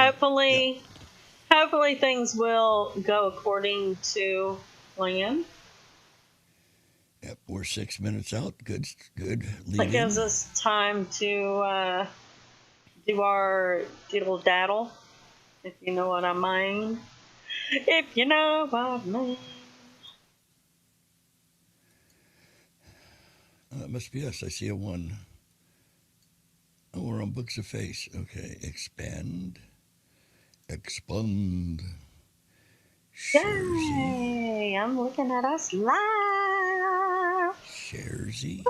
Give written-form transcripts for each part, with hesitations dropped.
hopefully, hopefully things will go according to plan. Yep, we're 6 minutes out. Good lead That gives in. us time to do our diddle daddle, if you know what I mean. If you know what I mean. That must be us. I see a 1. Oh, we're on Books of Face. Okay, expand. Sharzy. Yay! I'm looking at us live. Sharzy.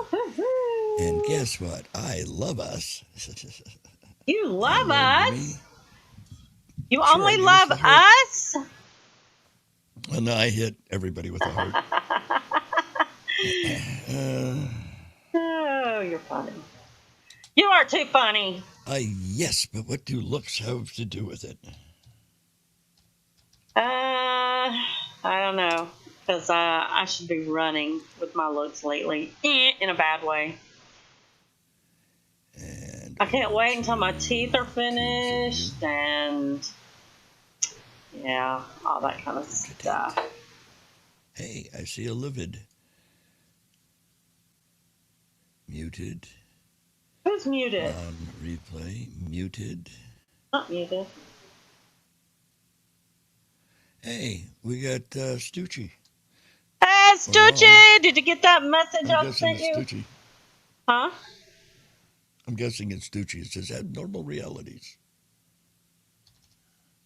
And guess what? I love us. You love us? You Sure, only give love us the heart. us? Well, no, I hit everybody with a heart. Oh, you're funny. You are too funny. Yes, but what do looks have to do with it? I don't know. Because I should be running with my looks lately. In a bad way. And I can't wait until my teeth are finished and yeah, all that kind of stuff. Hey, I see a livid. Muted. Who's muted? On replay. Muted. Not muted. Hey, we got Stucci. Hey, Stucci! Did you get that message I sent you? Stucci. Huh? I'm guessing it's Stucci. It says abnormal realities.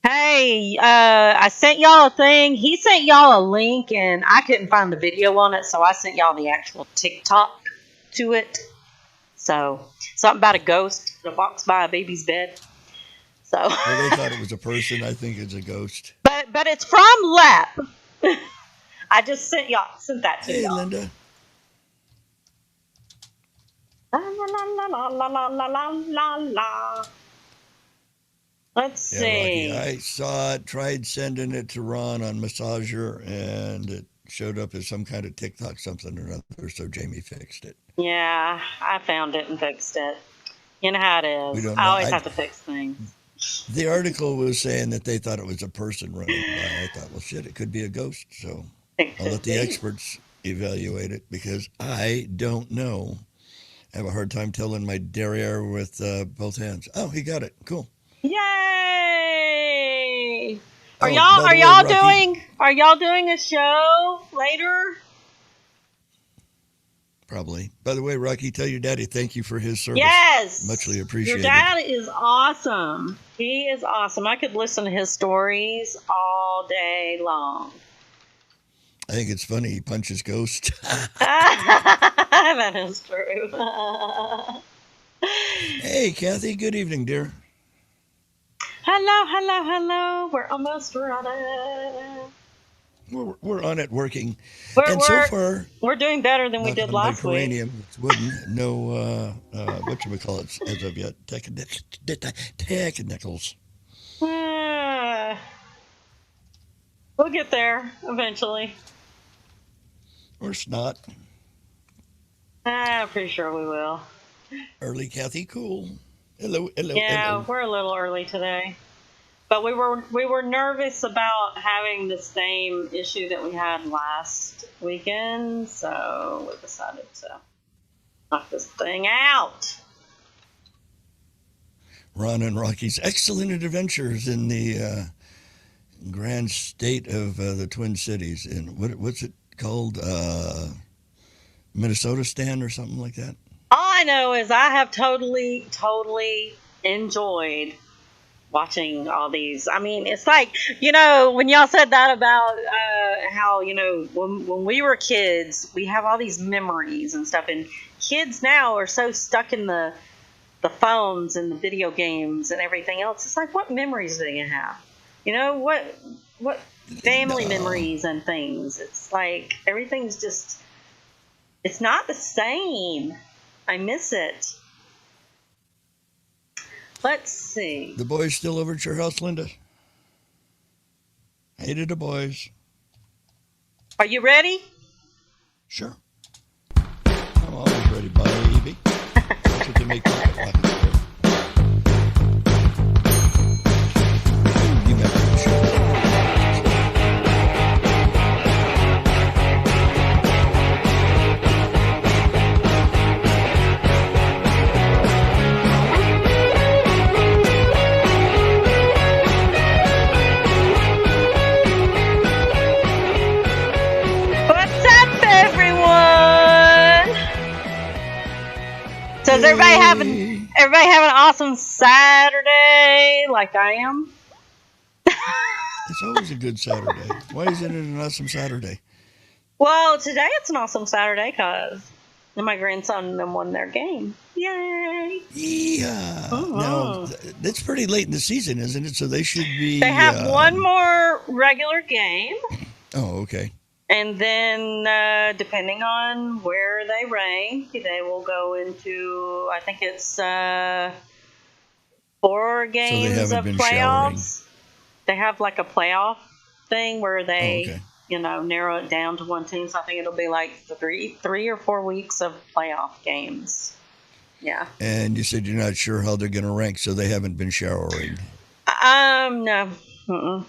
Hey, I sent y'all a thing. He sent y'all a link, and I couldn't find the video on it, so I sent y'all the actual TikTok to it. So, something about a ghost in a box by a baby's bed. So. Well, they thought it was a person. I think it's a ghost. But it's from Lep. I just sent that to y'all. Hey, Linda. La la la la la la la la la. Let's see. Rocky, I saw it, tried sending it to Ron on Massager, and it showed up as some kind of TikTok something or other, so Jamie fixed it. Yeah, I found it and fixed it. You know how it is. I always have to fix things. The article was saying that they thought it was a person running by. I thought, well, shit, it could be a ghost, so I'll let the experts evaluate it because I don't know. I have a hard time telling my derriere with both hands. Oh, he got it. Cool. Yay! Are y'all doing a show later? Probably. By the way, Rocky, tell your daddy thank you for his service. Yes. Muchly appreciated. Your dad is awesome. He is awesome. I could listen to his stories all day long. I think it's funny. He punches ghosts. That is true. Hey, Kathy. Good evening, dear. Hello. We're almost ready. We're on it working. So far, we're doing better than we did last week. It's wooden. No, whatchamacallit as of yet. Technicals. We'll get there eventually. Or snot. I'm pretty sure we will. Early, Kathy. Cool. Hello. Yeah, we're a little early today. But we were nervous about having the same issue that we had last weekend, so we decided to knock this thing out. Ron and Rocky's excellent adventures in the grand state of the Twin Cities. In what's it called? Minnesota Stand or something like that? All I know is I have totally enjoyed watching all these. I mean, it's like, when y'all said that about how, when we were kids, we have all these memories and stuff, and kids now are so stuck in the phones and the video games and everything else. It's like, what memories do they have? What family memories and things? It's like everything's just, it's not the same. I miss it. Let's see. The boys still over at your house, Linda? Hated the boys. Are you ready? Sure. I'm always ready, baby. That's what they make pocket rockets for. Is everybody having an awesome Saturday like I am? It's always a good Saturday. Why isn't it an awesome Saturday? Well, today it's an awesome Saturday because my grandson and them won their game. Yay! Yeah. Now, it's pretty late in the season, isn't it? So they should be... They have one more regular game. Oh, okay. And then, depending on where they rank, they will go into, I think it's 4 games of playoffs. Showering. They have like a playoff thing where they, narrow it down to one team. So I think it'll be like 3 or 4 weeks of playoff games. Yeah. And you said you're not sure how they're going to rank, so they haven't been showering. No. Mm-mm.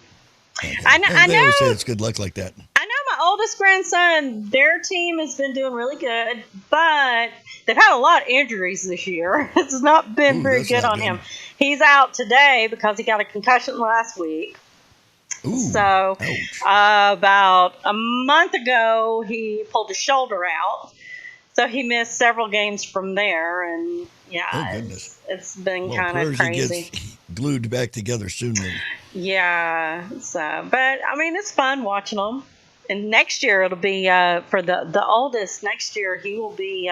Okay. I know. They always say it's good luck like that. I know my oldest grandson, their team has been doing really good, but they've had a lot of injuries this year. It's not been very good on him. He's out today because he got a concussion last week. Ooh, so about a month ago, he pulled his shoulder out. So he missed several games from there, and it's been kind of crazy. He gets glued back together soon. Then. Yeah, but I mean, it's fun watching them. And next year it'll be for the oldest. Next year he will be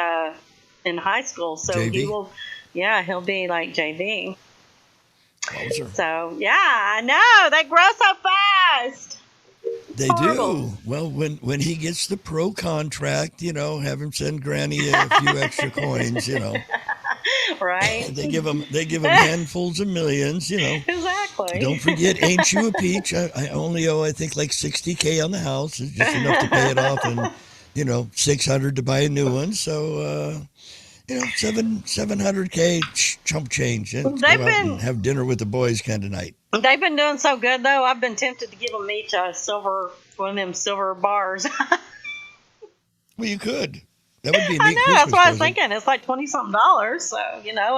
in high school, so JV? he'll be like JV. Closer. So I know they grow so fast. They do. Well, when he gets the pro contract, have him send Granny a few extra coins, Right. They give him handfuls of millions, Exactly. Don't forget, ain't you a peach? I only owe, I think, like $60K on the house. It's just enough to pay it off, and $600 to buy a new one. So, $700K chump change. And go out and have dinner with the boys kind of night. They've been doing so good, though. I've been tempted to give them each one of them silver bars. Well, you could. That would be a neat I know. Christmas That's what I was present. thinking. It's like $20-something. So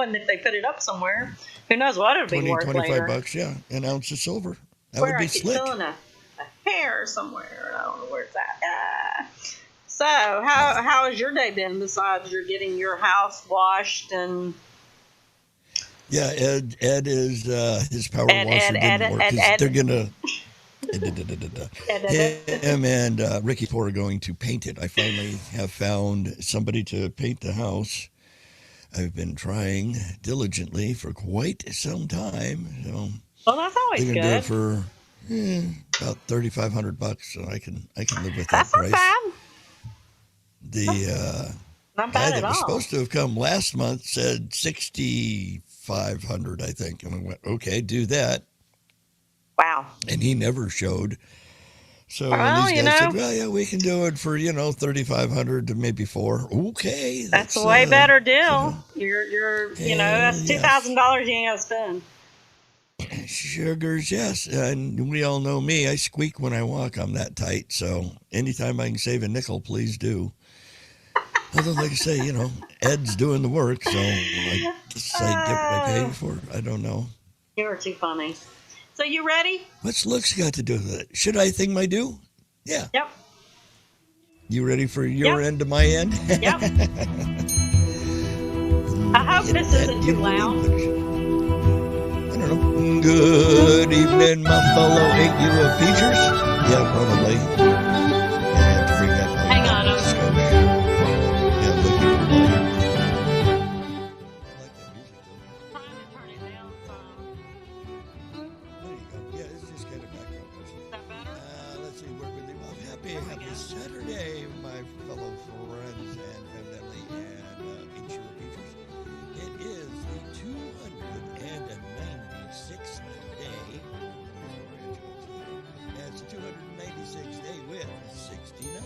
and if they put it up somewhere, who knows what it would be worth later. $25, yeah, an ounce of silver. That would be slick. Still in a hair somewhere. I don't know where it's at. So how has your day been besides you're getting your house washed and? Yeah, Ed is his power washer didn't work. They're gonna. Him and Ricky Poor are going to paint it. I finally have found somebody to paint the house. I've been trying diligently for quite some time. So well, that's always good. They're gonna do it for about $3,500, so I can live with that price. Not Not bad guy at that was all. supposed to have come last month said $6,500, I think, and I went, okay, do that. Wow. And he never showed. So these guys said, well, yeah, we can do it for, $3,500 to maybe $4,000. Okay. That's a way better deal. You're that's $2,000 you ain't got to spend. Sugars, yes. And we all know me. I squeak when I walk. I'm that tight. So anytime I can save a nickel, please do. Although, like I say, Ed's doing the work. So I guess I get what I pay for. I don't know. You're too funny. So you ready? What's looks got to do with it? Should I thing my do? Yeah. Yep. You ready for your end to my end? Yep. I hope this isn't too loud. I don't know. Good evening, my fellow Ain't You a Features? Yeah, probably. Have to bring that up. Hang on. Yeah, looking for volume. Happy Saturday, my fellow friends and family and Insure Features. It is the 296th day. That's 296th day with 69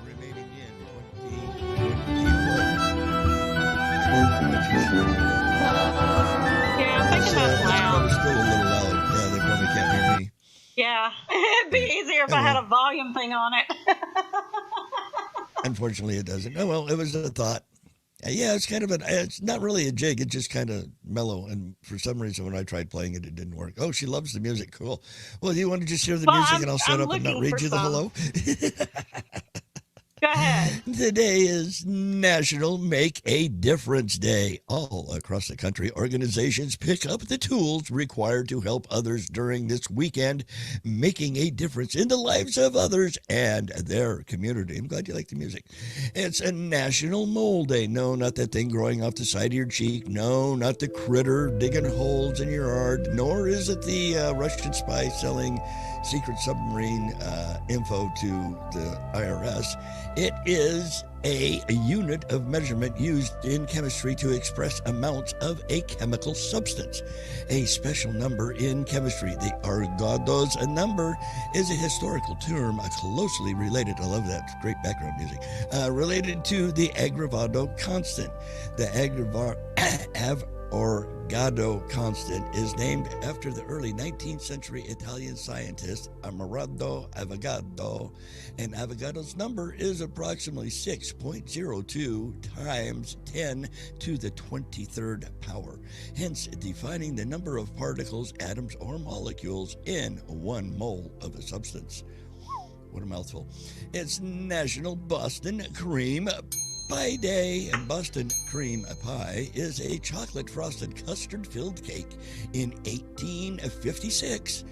remaining in 2021. Yeah, I'm thinking that's loud. Probably still a little loud. Yeah, they probably can't hear me. Yeah, it'd be easier if I had a volume thing on it. Unfortunately, it doesn't. Oh, well, it was a thought. Yeah, it's not really a jig. It's just kind of mellow. And for some reason, when I tried playing it, it didn't work. Oh, she loves the music. Cool. Well, do you want to just hear the music and I'll shut up and not read you the hello? Go ahead. Today is National Make a Difference Day. All across the country, organizations pick up the tools required to help others during this weekend, making a difference in the lives of others and their community. I'm glad you like the music. It's a National Mole Day. No, not that thing growing off the side of your cheek. No, not the critter digging holes in your yard. Nor is it the Russian spy selling secret submarine info to the IRS. It is a unit of measurement used in chemistry to express amounts of a chemical substance. A special number in chemistry, the Avogadro's number, is a historical term closely related, I love that, great background music, related to the Avogadro constant. The Avogadro constant is named after the early 19th century Italian scientist Amerigo Avogadro, and Avogadro's number is approximately 6.02 times 10 to the 23rd power, hence defining the number of particles, atoms, or molecules in 1 mole of a substance. What a mouthful. It's National Boston Cream Pie Day. Boston cream pie is a chocolate frosted custard filled cake in 1856.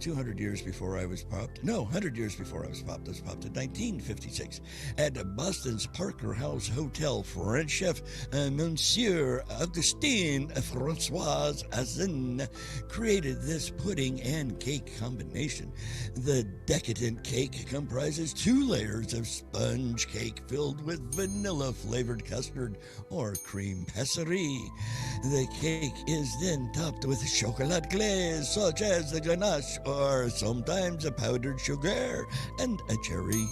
200 years before I was popped. No, 100 years before I was popped. I was popped in 1956 at Boston's Parker House Hotel. French chef Monsieur Augustin Francois Azin created this pudding and cake combination. The decadent cake comprises 2 layers of sponge cake filled with vanilla flavored custard or cream passerie. The cake is then topped with chocolate glaze, such as the ganache, or sometimes a powdered sugar and a cherry.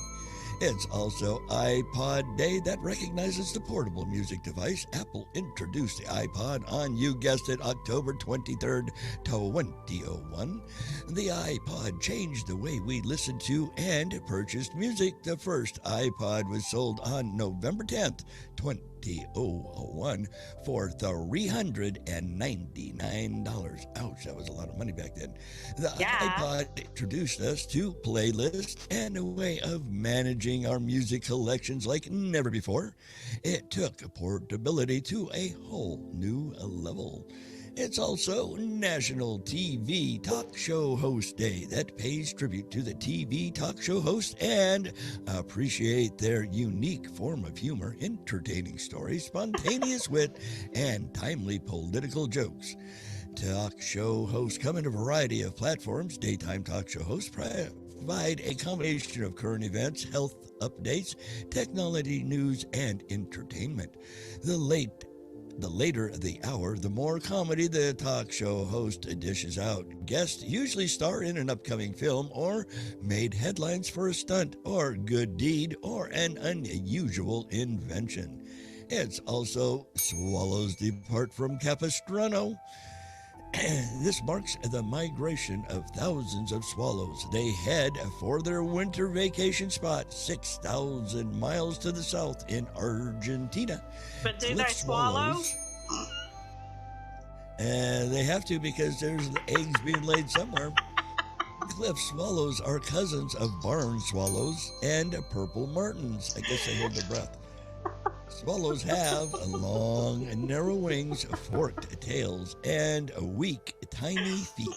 It's also iPod Day. That recognizes the portable music device. Apple introduced the iPod on, you guessed it, October 23rd, 2001. The iPod changed the way we listened to and purchased music. The first iPod was sold on November 10th, 2001 for $399. Ouch, that was a lot of money back then. The iPod introduced us to playlists and a way of managing our music collections like never before. It took portability to a whole new level. It's also National TV Talk Show Host Day. That pays tribute to the TV talk show hosts and appreciate their unique form of humor, entertaining stories, spontaneous wit, and timely political jokes. Talk show hosts come in a variety of platforms. Daytime talk show hosts provide a combination of current events, health updates, technology news, and entertainment. The later the hour, the more comedy the talk show host dishes out. Guests usually star in an upcoming film or made headlines for a stunt or good deed or an unusual invention. It's also Swallows Depart from Capistrano. This marks the migration of thousands of swallows. They head for their winter vacation spot 6,000 miles to the south in Argentina. But do they swallow? They have to, because there's eggs being laid somewhere. Cliff swallows are cousins of barn swallows and purple martins. I guess they hold their breath. Swallows have long, narrow wings, forked tails, and weak, tiny feet.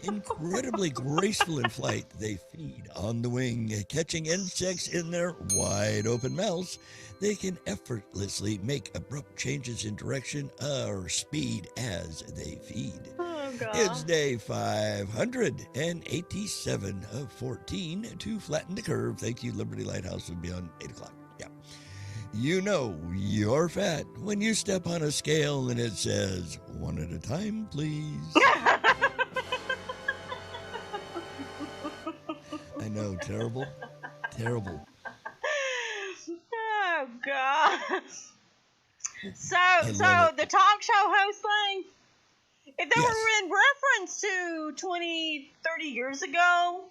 Incredibly graceful in flight, they feed on the wing, catching insects in their wide-open mouths. They can effortlessly make abrupt changes in direction or speed as they feed. Oh, God. It's day 587 of 14 to flatten the curve. Thank you, Liberty Lighthouse. Will be on 8 o'clock. Yeah. You know you're fat when you step on a scale and it says, 1 at a time, please. I know, terrible. Terrible. Oh, God. So the talk show host thing, if they were in reference to 20, 30 years ago,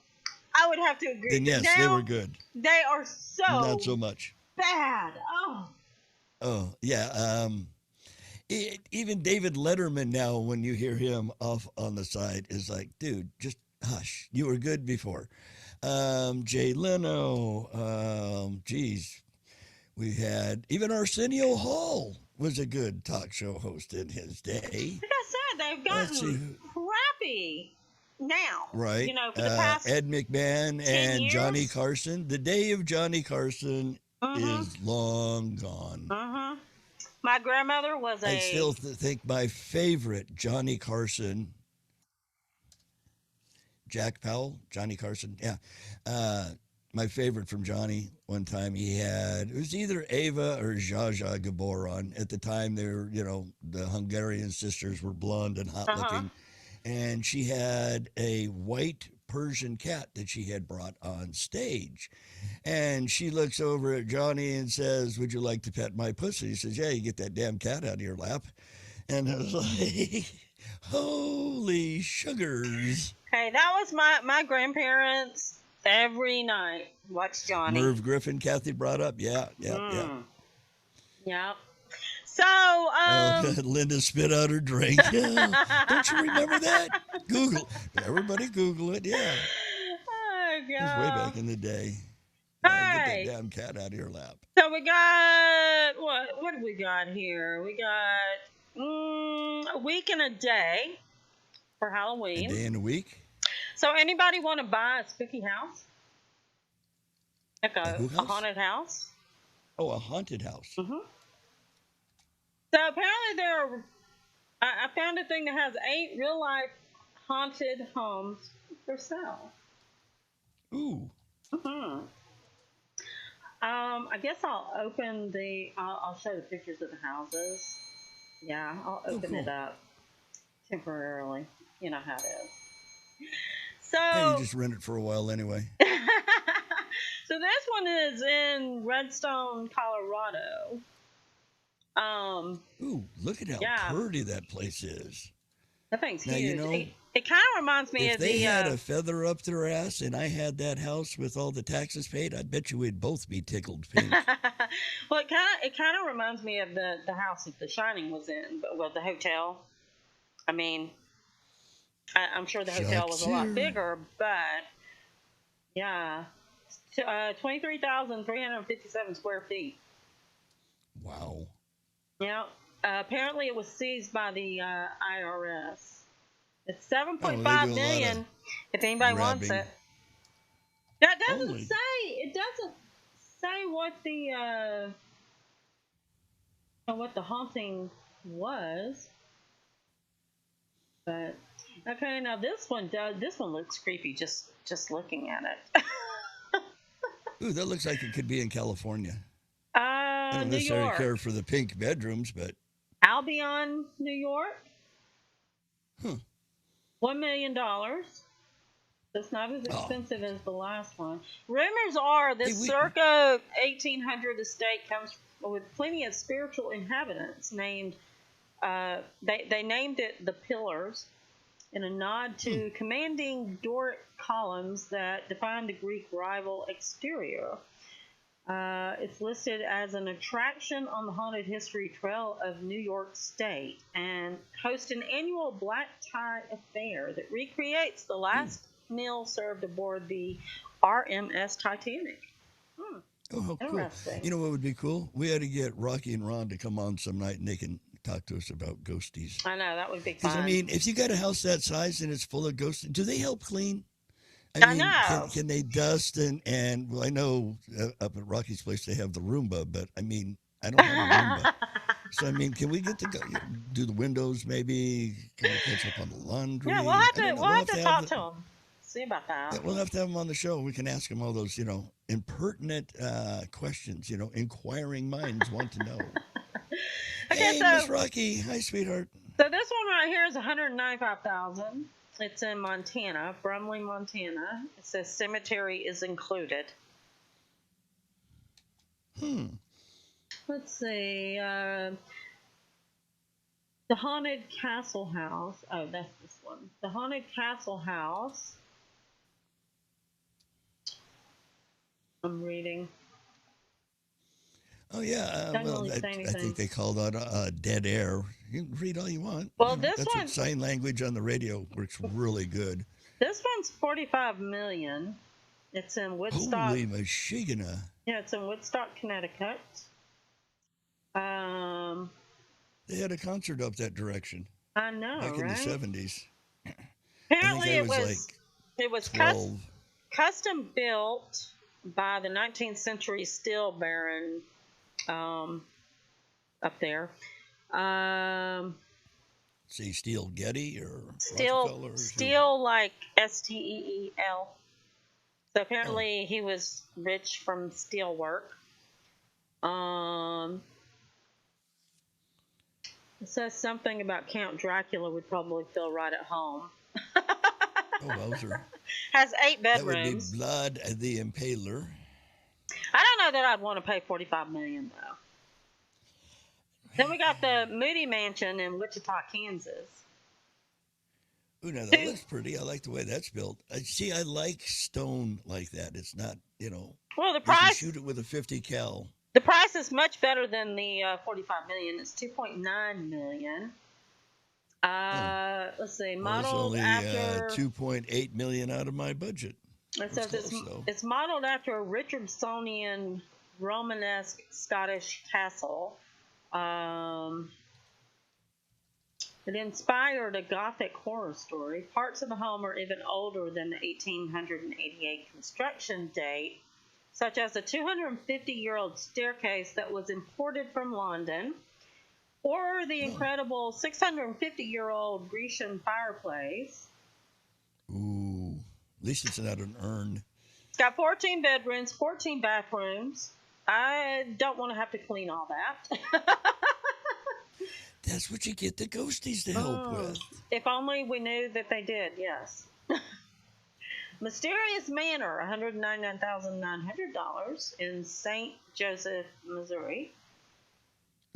I would have to agree. Then yes, now, they were good. They are so not so much bad. Oh yeah. Even David Letterman now, when you hear him off on the side, is like, dude, just hush. You were good before. Jay Leno. Geez, we had even Arsenio Hall was a good talk show host in his day. Like I said, they've Let's see. gotten crappy now. Right. For the past Ed McMahon 10 and Johnny years. Carson. The day of Johnny Carson Mm-hmm. is long gone. Mm-hmm. My grandmother was I a. still think my favorite Johnny Carson, Jack Powell, Johnny Carson, yeah. My favorite from Johnny, one time he had, it was either Ava or Zsa Zsa Gabor on. At the time, they were, the Hungarian sisters were blonde and hot Uh-huh. looking. And she had a white Persian cat that she had brought on stage. And she looks over at Johnny and says, "Would you like to pet my pussy?" He says, "Yeah, you get that damn cat out of your lap." And I was like, holy sugars. Hey, that was my grandparents every night. Watch Johnny. Merv Griffin, Kathy brought up. Yeah. Yep. So, Linda spit out her drink. Don't you remember that? Google. Everybody Google it. Yeah. Oh, It was way back in the day. All Get right. that damn cat out of your lap. So we got what do we got here? We got a week and a day for Halloween. A day and a week. So anybody want to buy a spooky house? Like a who house? haunted house? Oh, a haunted house. Mm-hmm. So apparently I found a thing that has 8 real life haunted homes for sale. Ooh. Mm-hmm. I guess I'll open I'll show the pictures of the houses. Yeah, I'll open it up temporarily. You know how it is. So Hey, you just rent it for a while anyway. So this one is in Redstone, Colorado. Ooh, look at how pretty that place is. That thing's now, huge. It kind of reminds me if of they had a feather up their ass and I had that house with all the taxes paid, I bet you we'd both be tickled pink. Well, it kind of reminds me of the house that The Shining was in, but the hotel. I mean, I'm sure the hotel was a lot bigger, but yeah, 23,357 square feet. Wow. Yeah. Apparently, it was seized by the IRS. It's $7.5 million. If anybody wants it. That doesn't say. It doesn't say what the haunting was. But okay, now this one looks creepy just looking at it. Ooh, that looks like it could be in California. I don't necessarily care for the pink bedrooms, but Albion, New York. $1 million. It's not as expensive as the last one. Rumors are this circa 1800 estate comes with plenty of spiritual inhabitants named. They named it the Pillars in a nod to commanding Doric columns that define the Greek rival exterior. It's listed as an attraction on the Haunted History Trail of New York State and hosts an annual black tie affair that recreates the last meal served aboard the RMS Titanic. Oh, how cool. You know what would be cool? We had to get Rocky and Ron to come on some night and they can talk to us about ghosties. I know, that would be fun. Because, I mean, if you got a house that size and it's full of ghosts, do they help clean? I know. Can they dust and well, I know up at Rocky's place they have the Roomba, but I mean, I don't have a Roomba. So, I mean, can we get to do the windows maybe? Can we catch up on the laundry? Yeah, we'll have to talk to them. See about that. Yeah, we'll have to have them on the show. We can ask them all those, impertinent questions, inquiring minds want to know. Okay, hey, Miss Rocky. Hi, sweetheart. So this one right here is $195,000. It's in Montana, Brumley, Montana. It says cemetery is included. Let's see. The Haunted Castle House. Oh, that's this one. The Haunted Castle House. I'm reading. Oh, yeah. I think they call that dead air. You can read all you want. Well, that's what sign language on the radio works really good. This one's $45 million. It's in Woodstock. Holy Michigana. Yeah, it's in Woodstock, Connecticut. Um, They had a concert up that direction I know, back in the right? 70s. I think Apparently, I was like it was 12. custom built by the 19th century steel baron up there. See, Steel Getty or Steel, Rockefeller or who? steel like Steel. So Oh, apparently, he was rich from steel work. Um, it says something about Count Dracula would probably feel right at home. oh, wowzer. Has 8 That would be bedrooms. Blood the Impaler. I don't know that I'd want to pay $45 million though. Then we got the Moody Mansion in Wichita, Kansas. Ooh, now that Two. looks pretty. I like the way that's built. See, I like stone like that. It's not, Well, you can shoot it with a 50 cal. the price is much better than the 45 million. It's 2.9 million. Oh, Let's see, well, it's modeled only after. 2.8 million out of my budget. It That's says close though. it's modeled after a Richardsonian Romanesque Scottish castle. Um, It inspired a Gothic horror story. Parts of the home are even older than the 1888 construction date, such as a 250-year-old staircase that was imported from London, or the Oh, incredible 650-year-old Grecian fireplace. ooh. At least it's not an urn. It's got 14 bedrooms, 14 bathrooms. I don't want to have to clean all that. That's what you get the ghosties to help with. If only we knew that they did, yes. Mysterious Manor, $199,900 in St. Joseph, Missouri.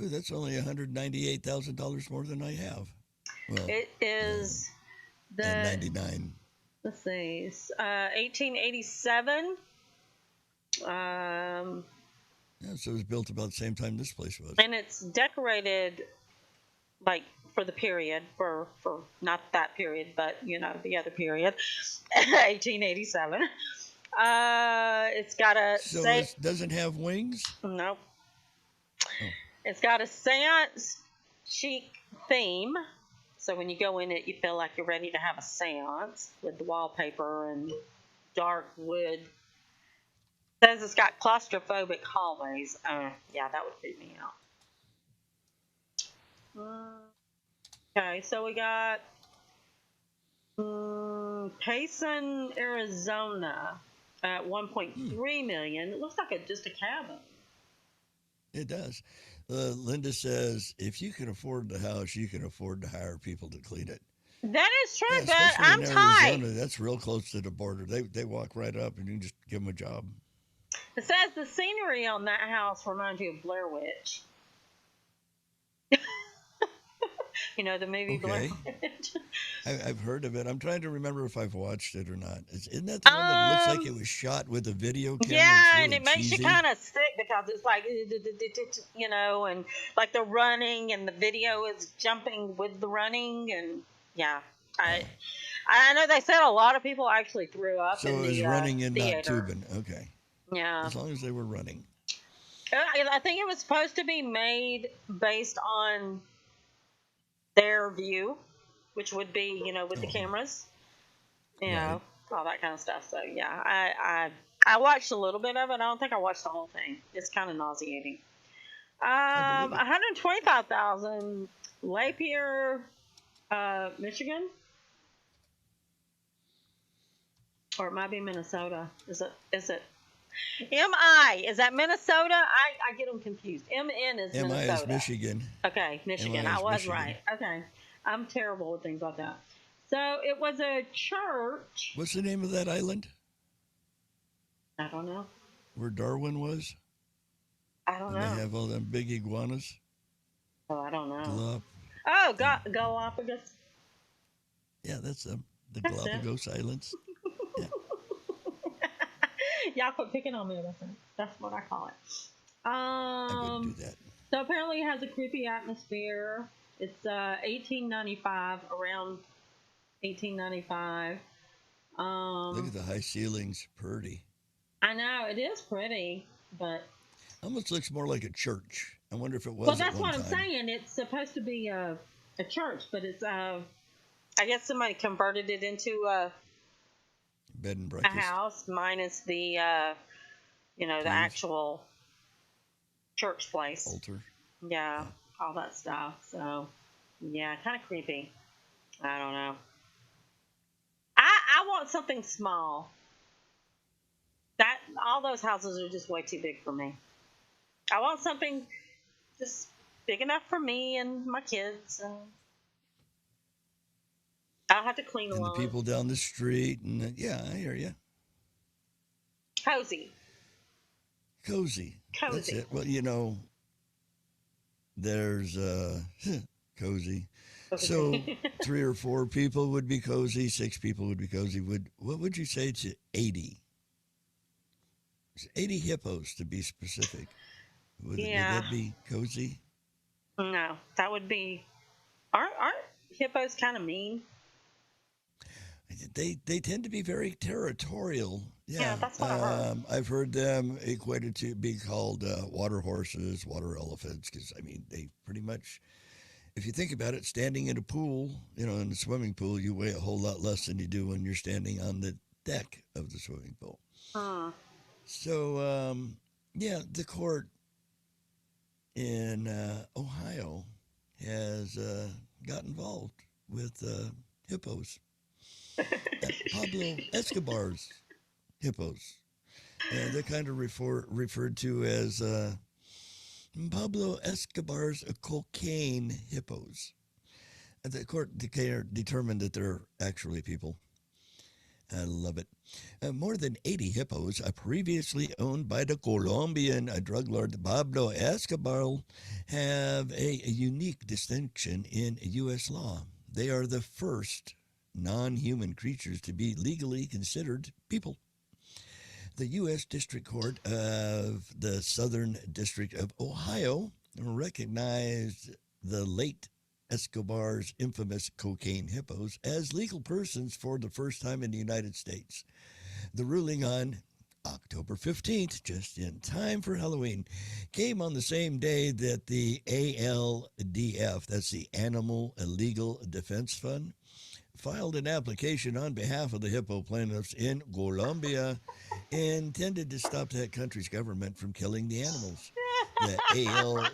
Ooh, that's only $198,000 more than I have. Well, It is and the, 99. let's see, 1887. Yeah, so it was built about the same time this place was. And it's decorated like for the period, for not that period, but the other period, 1887. It's got a So it doesn't have wings? nope. Oh, It's got a seance chic theme. So when you go in it, you feel like you're ready to have a seance with the wallpaper and dark wood. It says it's got claustrophobic hallways. Yeah, that would freak me out. Okay, so we got Payson, Arizona at 1.3 million. It looks like just a cabin. it does. Linda says if you can afford the house, you can afford to hire people to clean it. That is true, Yeah, but especially I'm in tight. Arizona, that's real close to the border. They walk right up and you can just give them a job. It says the scenery on that house reminds you of Blair Witch. The movie Blair Okay. Witch. I've heard of it. I'm trying to remember if I've watched it or not. Isn't that the one that looks like it was shot with a video camera? It's Yeah, and really it makes you cheesy. kind of sick because it's like, and like the running and the video is jumping with the running, and yeah, I Oh. I know they said a lot of people actually threw up So in it was the running and not theater. tubing. Okay. Yeah, As long as they were running. I think it was supposed to be made based on their view, which would be with the Oh, cameras, right. all that kind of stuff. So yeah, I watched a little bit of it. I don't think I watched the whole thing. It's kind of nauseating. I believe it. 125,000 Lapeer, Michigan, or it might be Minnesota. Is it? MI, is that Minnesota? I get them confused. MN is MI Minnesota. is Michigan. Okay, Michigan. MI I is was Michigan. right. Okay, I'm terrible with things like that. So it was a church. What's the name of that island I don't know. where Darwin was? I don't And they know. have all them big iguanas? Oh, I don't know. Galap. Oh, Galapagos. Yeah, that's them. The That's it. Galapagos Islands. Yeah. Y'all quit picking on me. That's what I call it. I wouldn't do that. So apparently it has a creepy atmosphere. It's 1895, around 1895. Look Um, at the high ceilings, pretty. I know it is pretty, but Almost looks more like a church. I wonder if it well, was at that's one what I'm time. saying. It's supposed to be a church, but it's I guess somebody converted it into Bed and a breakfast, house minus the the cave, actual church place. altar. Yeah, Yeah. all that stuff. So yeah, kind of creepy. I don't know. I want something small. That all those houses are just way too big for me. I want something just big enough for me and my kids, and I don't have to clean a And the lot. people down the street, and yeah, I hear you. Cozy, Cozy. That's cozy. it. Well, there's cozy. So Cozy. 3 or 4 people would be cozy. 6 people would be cozy. What would you say to 80? 80 hippos to be specific. Would Yeah, that be cozy? no, that would be. Aren't hippos kind of mean? They tend to be very territorial. Yeah, Yeah, that's what I heard. I've heard them equated to be called water horses, water elephants, because I mean they pretty much. If you think about it, standing in a pool, in a swimming pool, you weigh a whole lot less than you do when you're standing on the deck of the swimming pool. Hmm. So, yeah, the court in Ohio has got involved with hippos, Pablo Escobar's hippos. They're kind of referred to as Pablo Escobar's cocaine hippos. The court determined that they're actually people. I love it. More than 80 hippos, previously owned by the Colombian drug lord Pablo Escobar, have a unique distinction in U.S. law. They are the first non human creatures to be legally considered people. The U.S. District Court of the Southern District of Ohio recognized the late Escobar's infamous cocaine hippos as legal persons for the first time in the United States. The ruling on October 15th, just in time for Halloween, came on the same day that the ALDF, that's the Animal Legal Defense Fund, filed an application on behalf of the hippo plaintiffs in Colombia intended to stop that country's government from killing the animals. The AL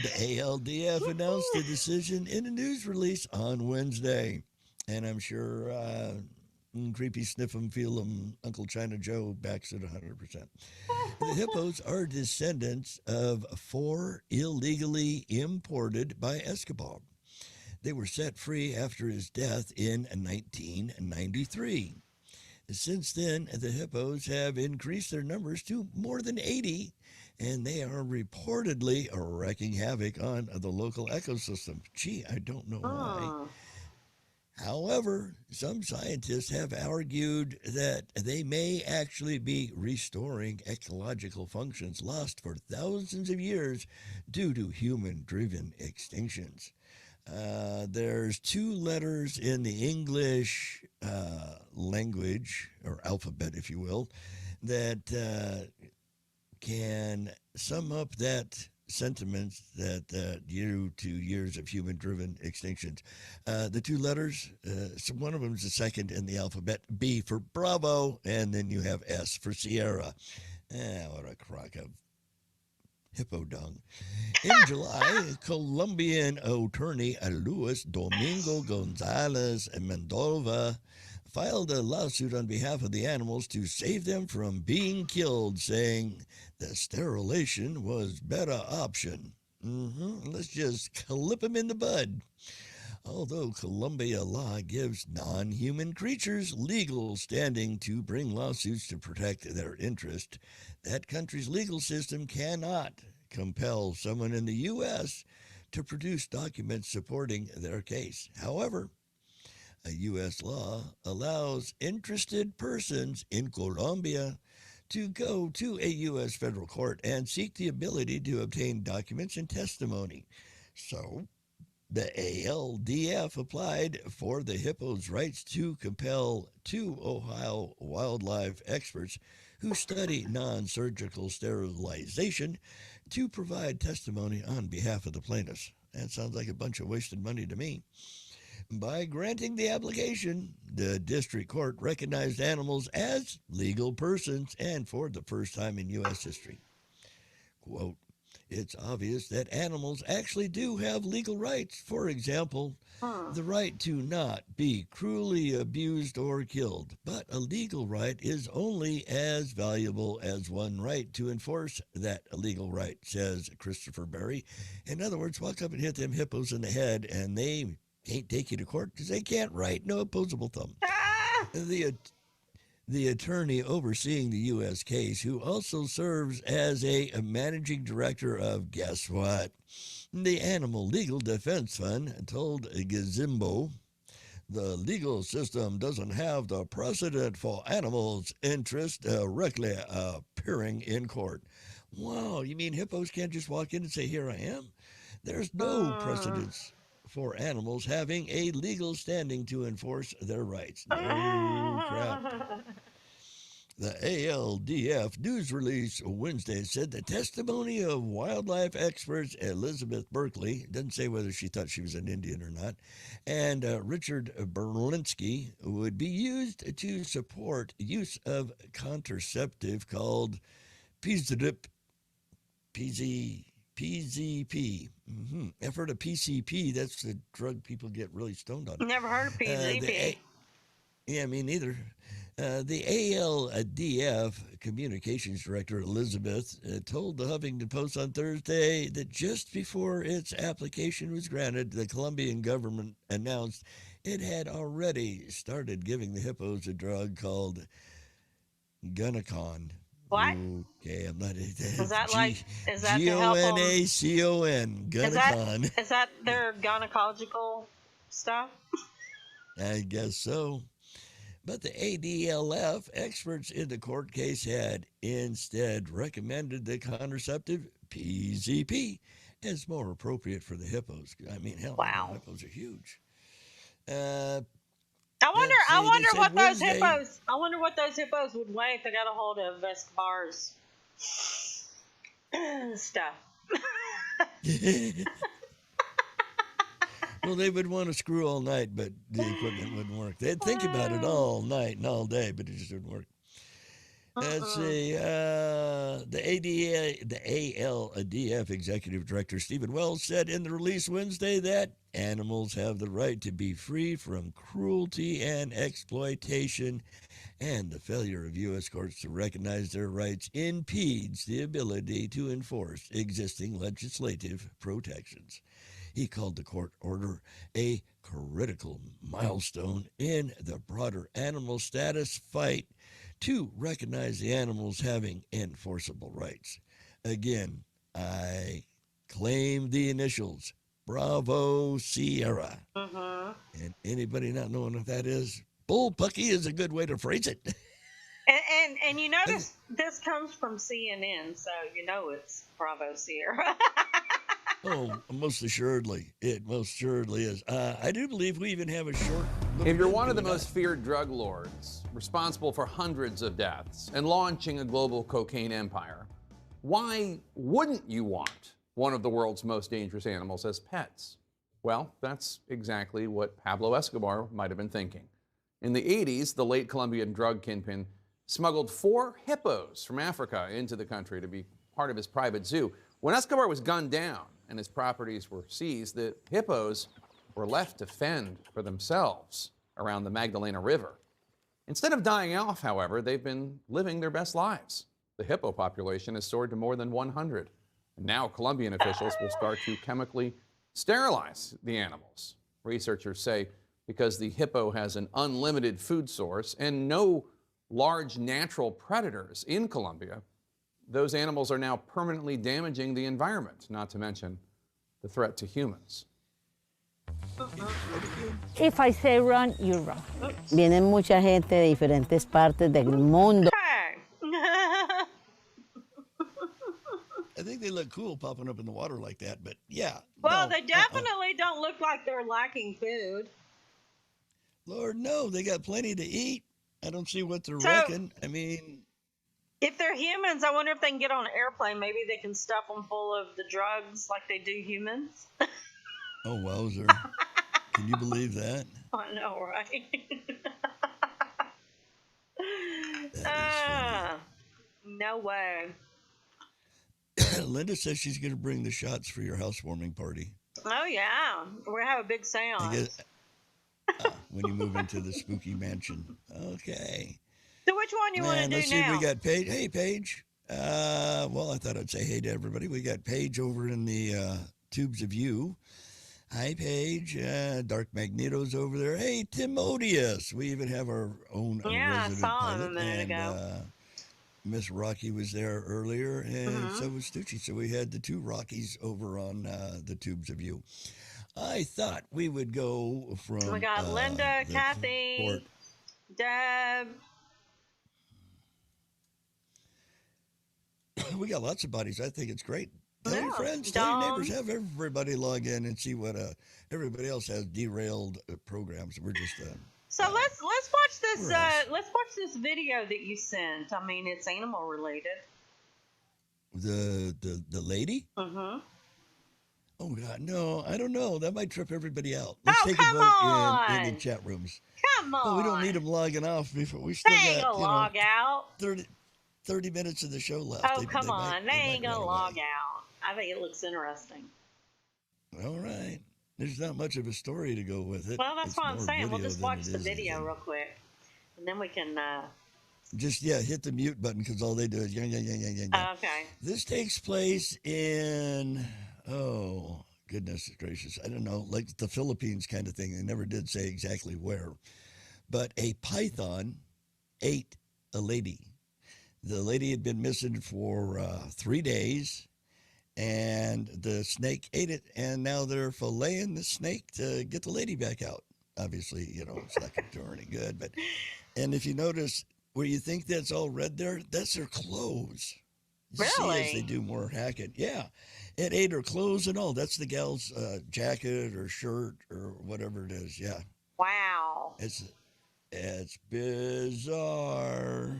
the ALDF announced the decision in a news release on Wednesday. And I'm sure creepy sniff 'em, feel 'em, Uncle China Joe backs it 100%. The hippos are descendants of 4 illegally imported by Escobar. They were set free after his death in 1993. Since then, the hippos have increased their numbers to more than 80, and they are reportedly wreaking havoc on the local ecosystem. Gee, I don't know why. Hmm. However, some scientists have argued that they may actually be restoring ecological functions lost for thousands of years due to human driven extinctions. There's 2 letters in the English language, or alphabet, if you will, that can sum up that sentiment that due to years of human driven extinctions. The 2 letters, so one of them is the second in the alphabet, B for Bravo, and then you have S for Sierra. What a crock of hippo dung. In July, Colombian attorney Luis Domingo Gonzalez Mendoza filed a lawsuit on behalf of the animals to save them from being killed, saying the sterilization was better option. Let's just clip them in the bud. Although Colombia law gives non human creatures legal standing to bring lawsuits to protect their interest, that country's legal system cannot compel someone in the U.S. to produce documents supporting their case. However, a U.S. law allows interested persons in Colombia to go to a U.S. federal court and seek the ability to obtain documents and testimony. So, The ALDF applied for the hippo's rights to compel two Ohio wildlife experts who study non surgical sterilization to provide testimony on behalf of the plaintiffs. That sounds like a bunch of wasted money to me. By granting the application, the district court recognized animals as legal persons and for the first time in U.S. history. Quote, it's obvious that animals actually do have legal rights. For example, the right to not be cruelly abused or killed. But a legal right is only as valuable as one right to enforce that legal right, says Christopher Berry. In other words, walk up and hit them hippos in the head, and they can't take you to court because they can't write no opposable thumb. The attorney overseeing the U.S. case, who also serves as a managing director of, guess what, the Animal Legal Defense Fund, told Gazimbo, the legal system doesn't have the precedent for animals' interest directly appearing in court. Wow, you mean hippos can't just walk in and say, here I am? There's no precedence for animals having a legal standing to enforce their rights. No crap. The ALDF news release Wednesday said the testimony of wildlife experts Elizabeth Berkley, doesn't say whether she thought she was an Indian or not, and Richard Berlinski would be used to support use of contraceptive called PZP. PZP. I've heard of PCP. That's the drug people get really stoned on. Never heard of PZP. Yeah, me neither. The ALDF communications director, Elizabeth, told the Huffington Post on Thursday that just before its application was granted, the Colombian government announced it had already started giving the hippos a drug called Gunacon. What? Okay, I'm not. Is that is that to help them? Gonacon. Gunacon. Is that their gynecological stuff? I guess so. But the ADLF experts in the court case had instead recommended the contraceptive PZP as more appropriate for the hippos. I mean, hell, wow. Hippos are huge. I wonder what Wednesday, I wonder what those hippos would weigh if they got a hold of Escobar's stuff. Well, they would want to screw all night, but the equipment wouldn't work. They'd think about it all night and all day, but it just wouldn't work. Let's see. The ALDF Executive Director Stephen Wells said in the release Wednesday that animals have the right to be free from cruelty and exploitation, and the failure of U.S. courts to recognize their rights impedes the ability to enforce existing legislative protections. He called the court order a critical milestone in the broader animal status fight to recognize the animals having enforceable rights. Again, I claim the initials, Bravo Sierra. And anybody not knowing what that is, bullpucky is a good way to phrase it. And you notice this comes from CNN, so you know it's Bravo Sierra. Oh, most assuredly. It most assuredly is. I do believe we even have a short... If you're one of the most feared drug lords, responsible for hundreds of deaths, and launching a global cocaine empire, why wouldn't you want one of the world's most dangerous animals as pets? Well, that's exactly what Pablo Escobar might have been thinking. In the 80s, the late Colombian drug kingpin smuggled 4 hippos from Africa into the country to be part of his private zoo. When Escobar was gunned down and his properties were seized, the hippos were left to fend for themselves around the Magdalena River. Instead of dying off, however, they've been living their best lives. The hippo population has soared to more than 100. And now Colombian officials will start to chemically sterilize the animals. Researchers say because the hippo has an unlimited food source and no large natural predators in Colombia, those animals are now permanently damaging the environment, not to mention the threat to humans. If I say run, you run. Vienen mucha gente de diferentes partes del mundo. I think they look cool popping up in the water like that, but yeah. Well, No, they definitely don't look like they're lacking food. Lord, no, they got plenty to eat. I don't see what they're So, wrecking. I mean, if they're humans, I wonder if they can get on an airplane. Maybe they can stuff them full of the drugs like they do humans. oh, wowzer. Can you believe that? I know, right? That is funny. No way. Linda says she's going to bring the shots for your housewarming party. Oh, yeah. We're going to have a big I seance. guess when you move into the spooky mansion. Okay. So which one you want to Man, do let's now? see. We got Paige. Hey, Paige. Well, I thought I'd say hey to everybody. We got Paige over in the Tubes of You. Hi, Paige. Dark Magneto's over there. Hey, Timotheus. We even have our own Yeah, I resident saw him pilot. a minute And ago. Miss Rocky was there earlier, and so was Stucci. So we had the two Rockies over on the Tubes of You. I thought we would go from We got Linda, the Kathy, court. Deb. We got lots of buddies. I think it's great. Tell your Yeah, friends, tell your neighbors, Dawn. have everybody log in and see what everybody else has derailed programs. We're just So let's watch this. We're us. Let's watch this video that you sent. I mean, it's animal related. the lady. Mm-hmm. Oh God, no, I don't know. That might trip everybody out. Let's Oh, take a come vote in the on. chat rooms. Come on. Well, we don't need them logging off before we still They ain't got gonna log out. 30 minutes of the show left. Oh, come on. They ain't might gonna run log away. out. I think it looks interesting. All right. There's not much of a story to go with it. Well, that's It's what I'm more saying. We'll video just than watch it the is video anything. real quick, and then we can. Just hit the mute button because all they do is yeah. Okay. This takes place in goodness gracious, I don't know, like the Philippines kind of thing. They never did say exactly where, but a python ate a lady. The lady had been missing for 3 days, and the snake ate it, and now they're filleting the snake to get the lady back out. Obviously, it's not going to do her any good. And if you notice, where you think that's all red there, that's her clothes. You see as they Really? do more hacking. Yeah, it ate her clothes and all. That's the gal's jacket or shirt or whatever it is. Yeah, Wow. it's bizarre.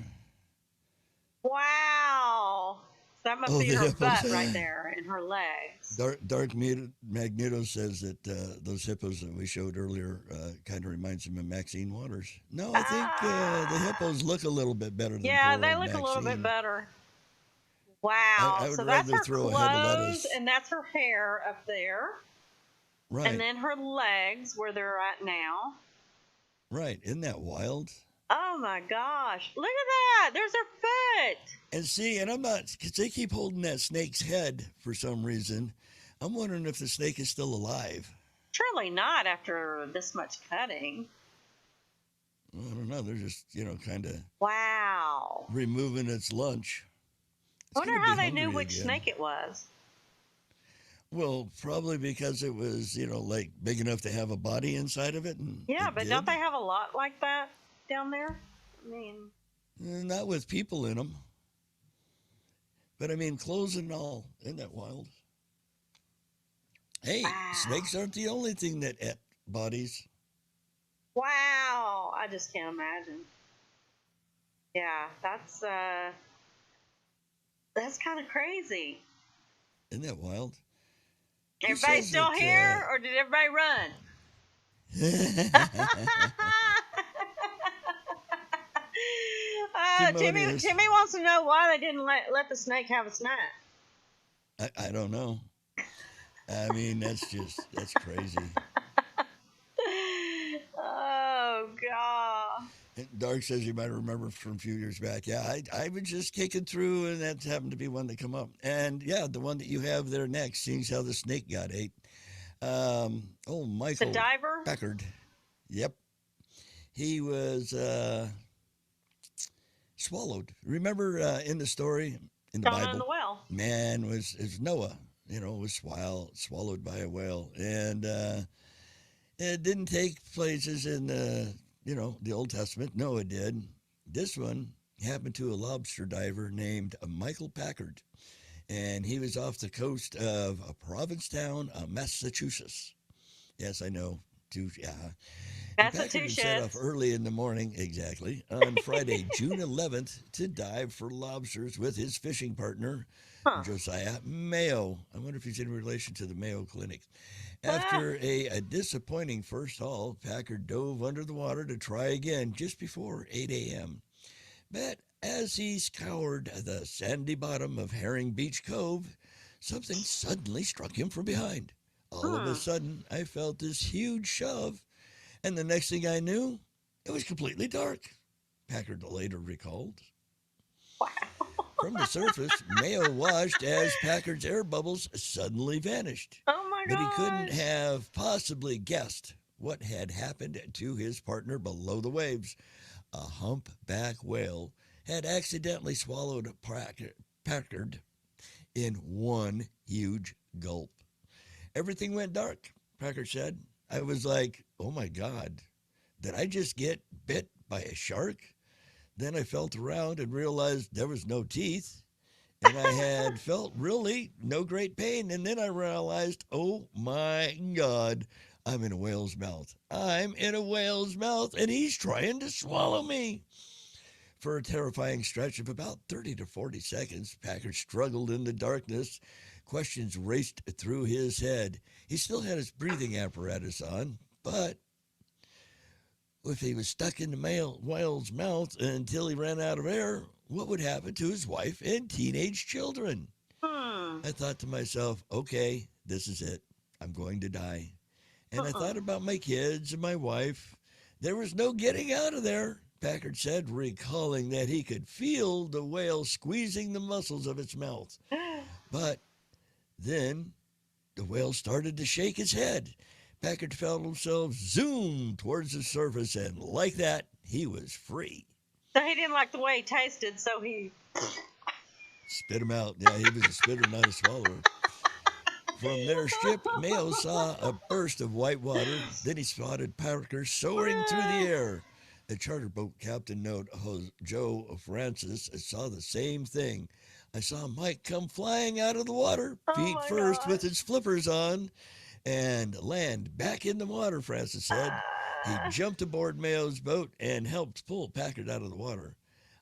Wow. That must Oh, be the her hippos. butt right there and her legs. Dark Magneto says that those hippos that we showed earlier kind of reminds him of Maxine Waters. No, I think the hippos look a little bit better than Yeah, poor they old look a little bit Maxine. better. Wow. I would So that's rather her throw a head of clothes, lettuce. and that's her hair up there, Right, and then her legs where they're at now. right. Isn't that wild? Oh my gosh! Look at that. There's her foot. And see, and I'm not, because they keep holding that snake's head for some reason. I'm wondering if the snake is still alive. Surely not after this much cutting. I don't know. They're just, kind of Wow. removing its lunch. I It's wonder gonna be how they knew hungry which again. snake it was. Well, probably because it was, like big enough to have a body inside of it. And Yeah, it but did. don't they have a lot like that down there? I mean, Not with people in them. But I mean, clothes and all. Isn't that wild? Hey, wow. snakes aren't the only thing that ate bodies. Wow. I just can't imagine. Yeah, that's kind of crazy. Isn't that wild? It Everybody says still that, here, or did everybody run? Timotheus. Timmy wants to know why they didn't let the snake have a snack. I don't know. I mean, that's crazy. Oh God. Dark says you might remember from a few years back. Yeah, I was just kicking through, and that happened to be one that come up. And yeah, the one that you have there next, seeing how the snake got ate. Michael The diver? Packard. Yep. He was swallowed. Remember in the story in the Down Bible? in the well. Man is Noah, was swallowed by a whale. And it didn't take places in the Old Testament. No, it did. This one happened to a lobster diver named Michael Packard. and he was off the coast of Provincetown, Massachusetts. Yes, I know. Yeah. And Packard had set off early in the morning, exactly, on Friday, June 11th, to dive for lobsters with his fishing partner, Josiah Mayo. I wonder if he's in relation to the Mayo Clinic. After a disappointing first haul, Packard dove under the water to try again just before 8 a.m. But as he scoured the sandy bottom of Herring Beach Cove, something suddenly struck him from behind. All of a sudden, I felt this huge shove, and the next thing I knew, it was completely dark, Packard later recalled. Wow. From the surface, Mayo watched as Packard's air bubbles suddenly vanished. Oh my God! But he couldn't have possibly guessed what had happened to his partner below the waves. A humpback whale had accidentally swallowed Packard in one huge gulp. Everything went dark, Packard said. I was like, oh my God, did I just get bit by a shark? Then I felt around and realized there was no teeth, and I had felt really no great pain. And then I realized, oh my God, I'm in a whale's mouth. I'm in a whale's mouth, and he's trying to swallow me. For a terrifying stretch of about 30 to 40 seconds, Packard struggled in the darkness. Questions raced through his head. He still had his breathing apparatus on, but if he was stuck in the whale's mouth until he ran out of air, what would happen to his wife and teenage children? I thought to myself, okay, this is it. I'm going to die. And I thought about my kids and my wife. There was no getting out of there, Packard said, recalling that he could feel the whale squeezing the muscles of its mouth. But then the whale started to shake his head. Packard felt himself zoom towards the surface, and like that, he was free. So he didn't like the way he tasted, so he spit him out. Yeah, he was a spitter, not a swallower. From their ship, Mayo saw a burst of white water. Then he spotted Packard soaring through the air. The charter boat captain note, Joe Francis, saw the same thing. I saw Mike come flying out of the water, feet first with his flippers on, and land back in the water, Francis said. He jumped aboard Mayo's boat and helped pull Packard out of the water.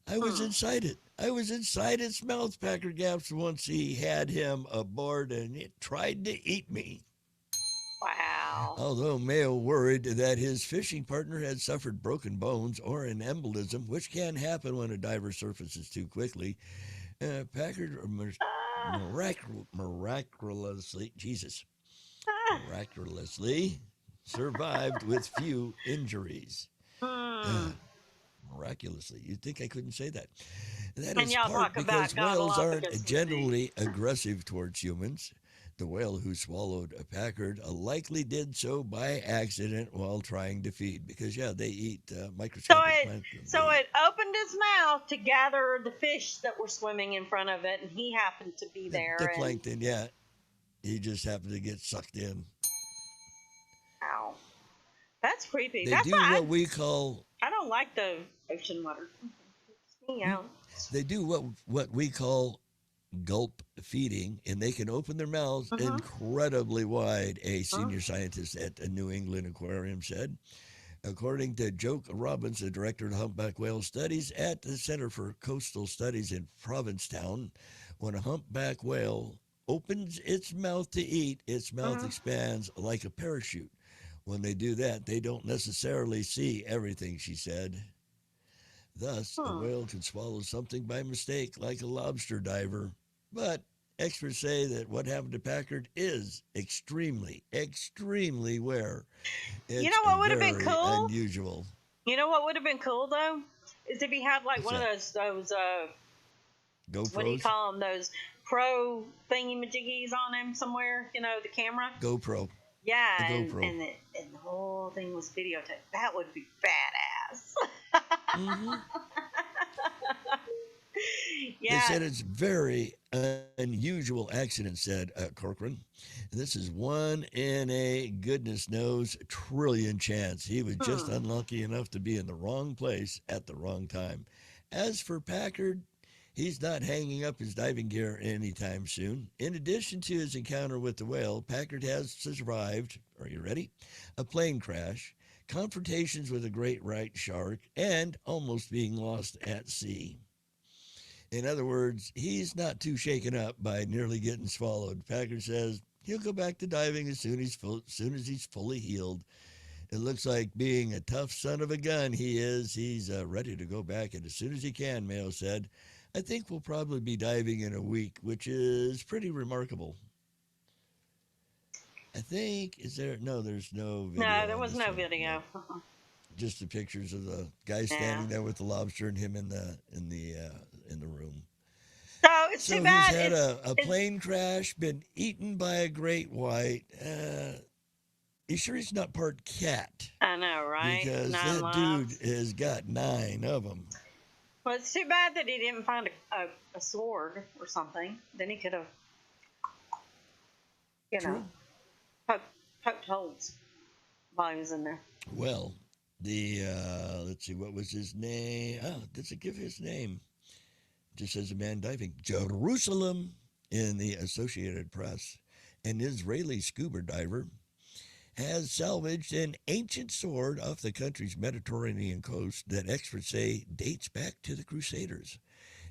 I was inside it. I was inside its mouth, Packard gasped once he had him aboard, and it tried to eat me. Wow. Although Mayo worried that his fishing partner had suffered broken bones or an embolism, which can happen when a diver surfaces too quickly, Packard miraculously survived with few injuries. Miraculously. You'd think I couldn't say that. That is part because whales aren't generally aggressive towards humans. The whale who swallowed a Packard likely did so by accident while trying to feed, because, yeah, they eat microscopic plankton. So it opened his mouth to gather the fish that were swimming in front of it, and he happened to be there. The plankton, yeah. He just happened to get sucked in. Wow. That's creepy. They do what we call... I don't like the ocean water. They do what we call gulp feeding, and they can open their mouths incredibly wide, a senior scientist at a New England Aquarium said. According to Joke Robbins, the director of humpback whale studies at the Center for Coastal Studies in Provincetown, when a humpback whale opens its mouth to eat, its mouth expands like a parachute. When they do that, they don't necessarily see everything, she said. Thus, a whale can swallow something by mistake, like a lobster diver. But experts say that what happened to Packard is extremely, extremely rare. It's what would have been cool? Unusual. You know what would have been cool, though? Is if he had, like, one of those GoPros? What do you call them? Those pro thingy-majiggies on him somewhere, the camera? GoPro. Yeah, and the whole thing was videotaped. That would be badass. Yeah. They said it's very unusual accident, said Corcoran. This is one in a goodness knows trillion chance. He was just unlucky enough to be in the wrong place at the wrong time. As for Packard, He's not hanging up his diving gear anytime soon. In addition to his encounter with the whale, Packard has survived, are you ready? A plane crash, confrontations with a great white shark, and almost being lost at sea. In other words, he's not too shaken up by nearly getting swallowed. Packard says he'll go back to diving as soon as he's fully healed. It looks like being a tough son of a gun he is. He's ready to go back, and as soon as he can, Mayo said. I think we'll probably be diving in a week, which is pretty remarkable. I think, no, there's no video. No, there was no video. Just the pictures of the guy standing there with the lobster and him in the room. So it's too bad. He's had a plane crash, been eaten by a great white. You sure he's not part cat? I know, right? Because that dude has got 9 of them. Well, it's too bad that he didn't find a sword or something. Then he could have, poked holes while he was in there. Well, let's see, what was his name? Oh, does it give his name? It just says a man diving. Jerusalem in the Associated Press. An Israeli scuba diver has salvaged an ancient sword off the country's Mediterranean coast that experts say dates back to the Crusaders.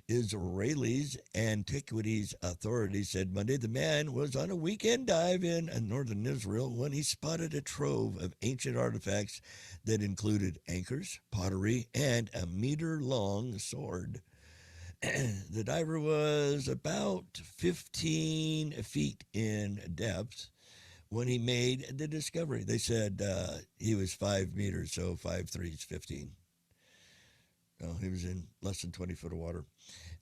Israel's antiquities authorities said Monday the man was on a weekend dive in northern Israel when he spotted a trove of ancient artifacts that included anchors, pottery, and a meter-long sword. The diver was about 15 feet in depth when he made the discovery. They said he was 5 meters, so 5'3" is 15. No, he was in less than 20 foot of water.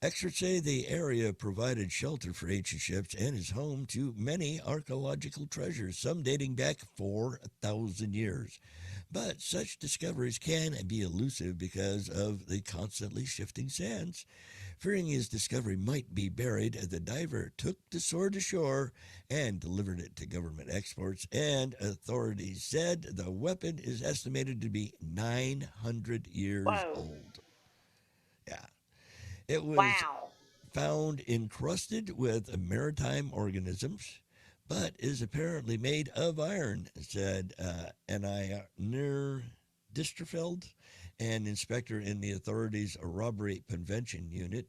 Experts say the area provided shelter for ancient ships and is home to many archaeological treasures, some dating back 4,000 years. But such discoveries can be elusive because of the constantly shifting sands. Fearing his discovery might be buried, the diver took the sword ashore and delivered it to government experts, and authorities said the weapon is estimated to be 900 years old. Yeah. It was found encrusted with maritime organisms, but is apparently made of iron, said Anir Disterfeld, an inspector in the authorities' robbery prevention unit.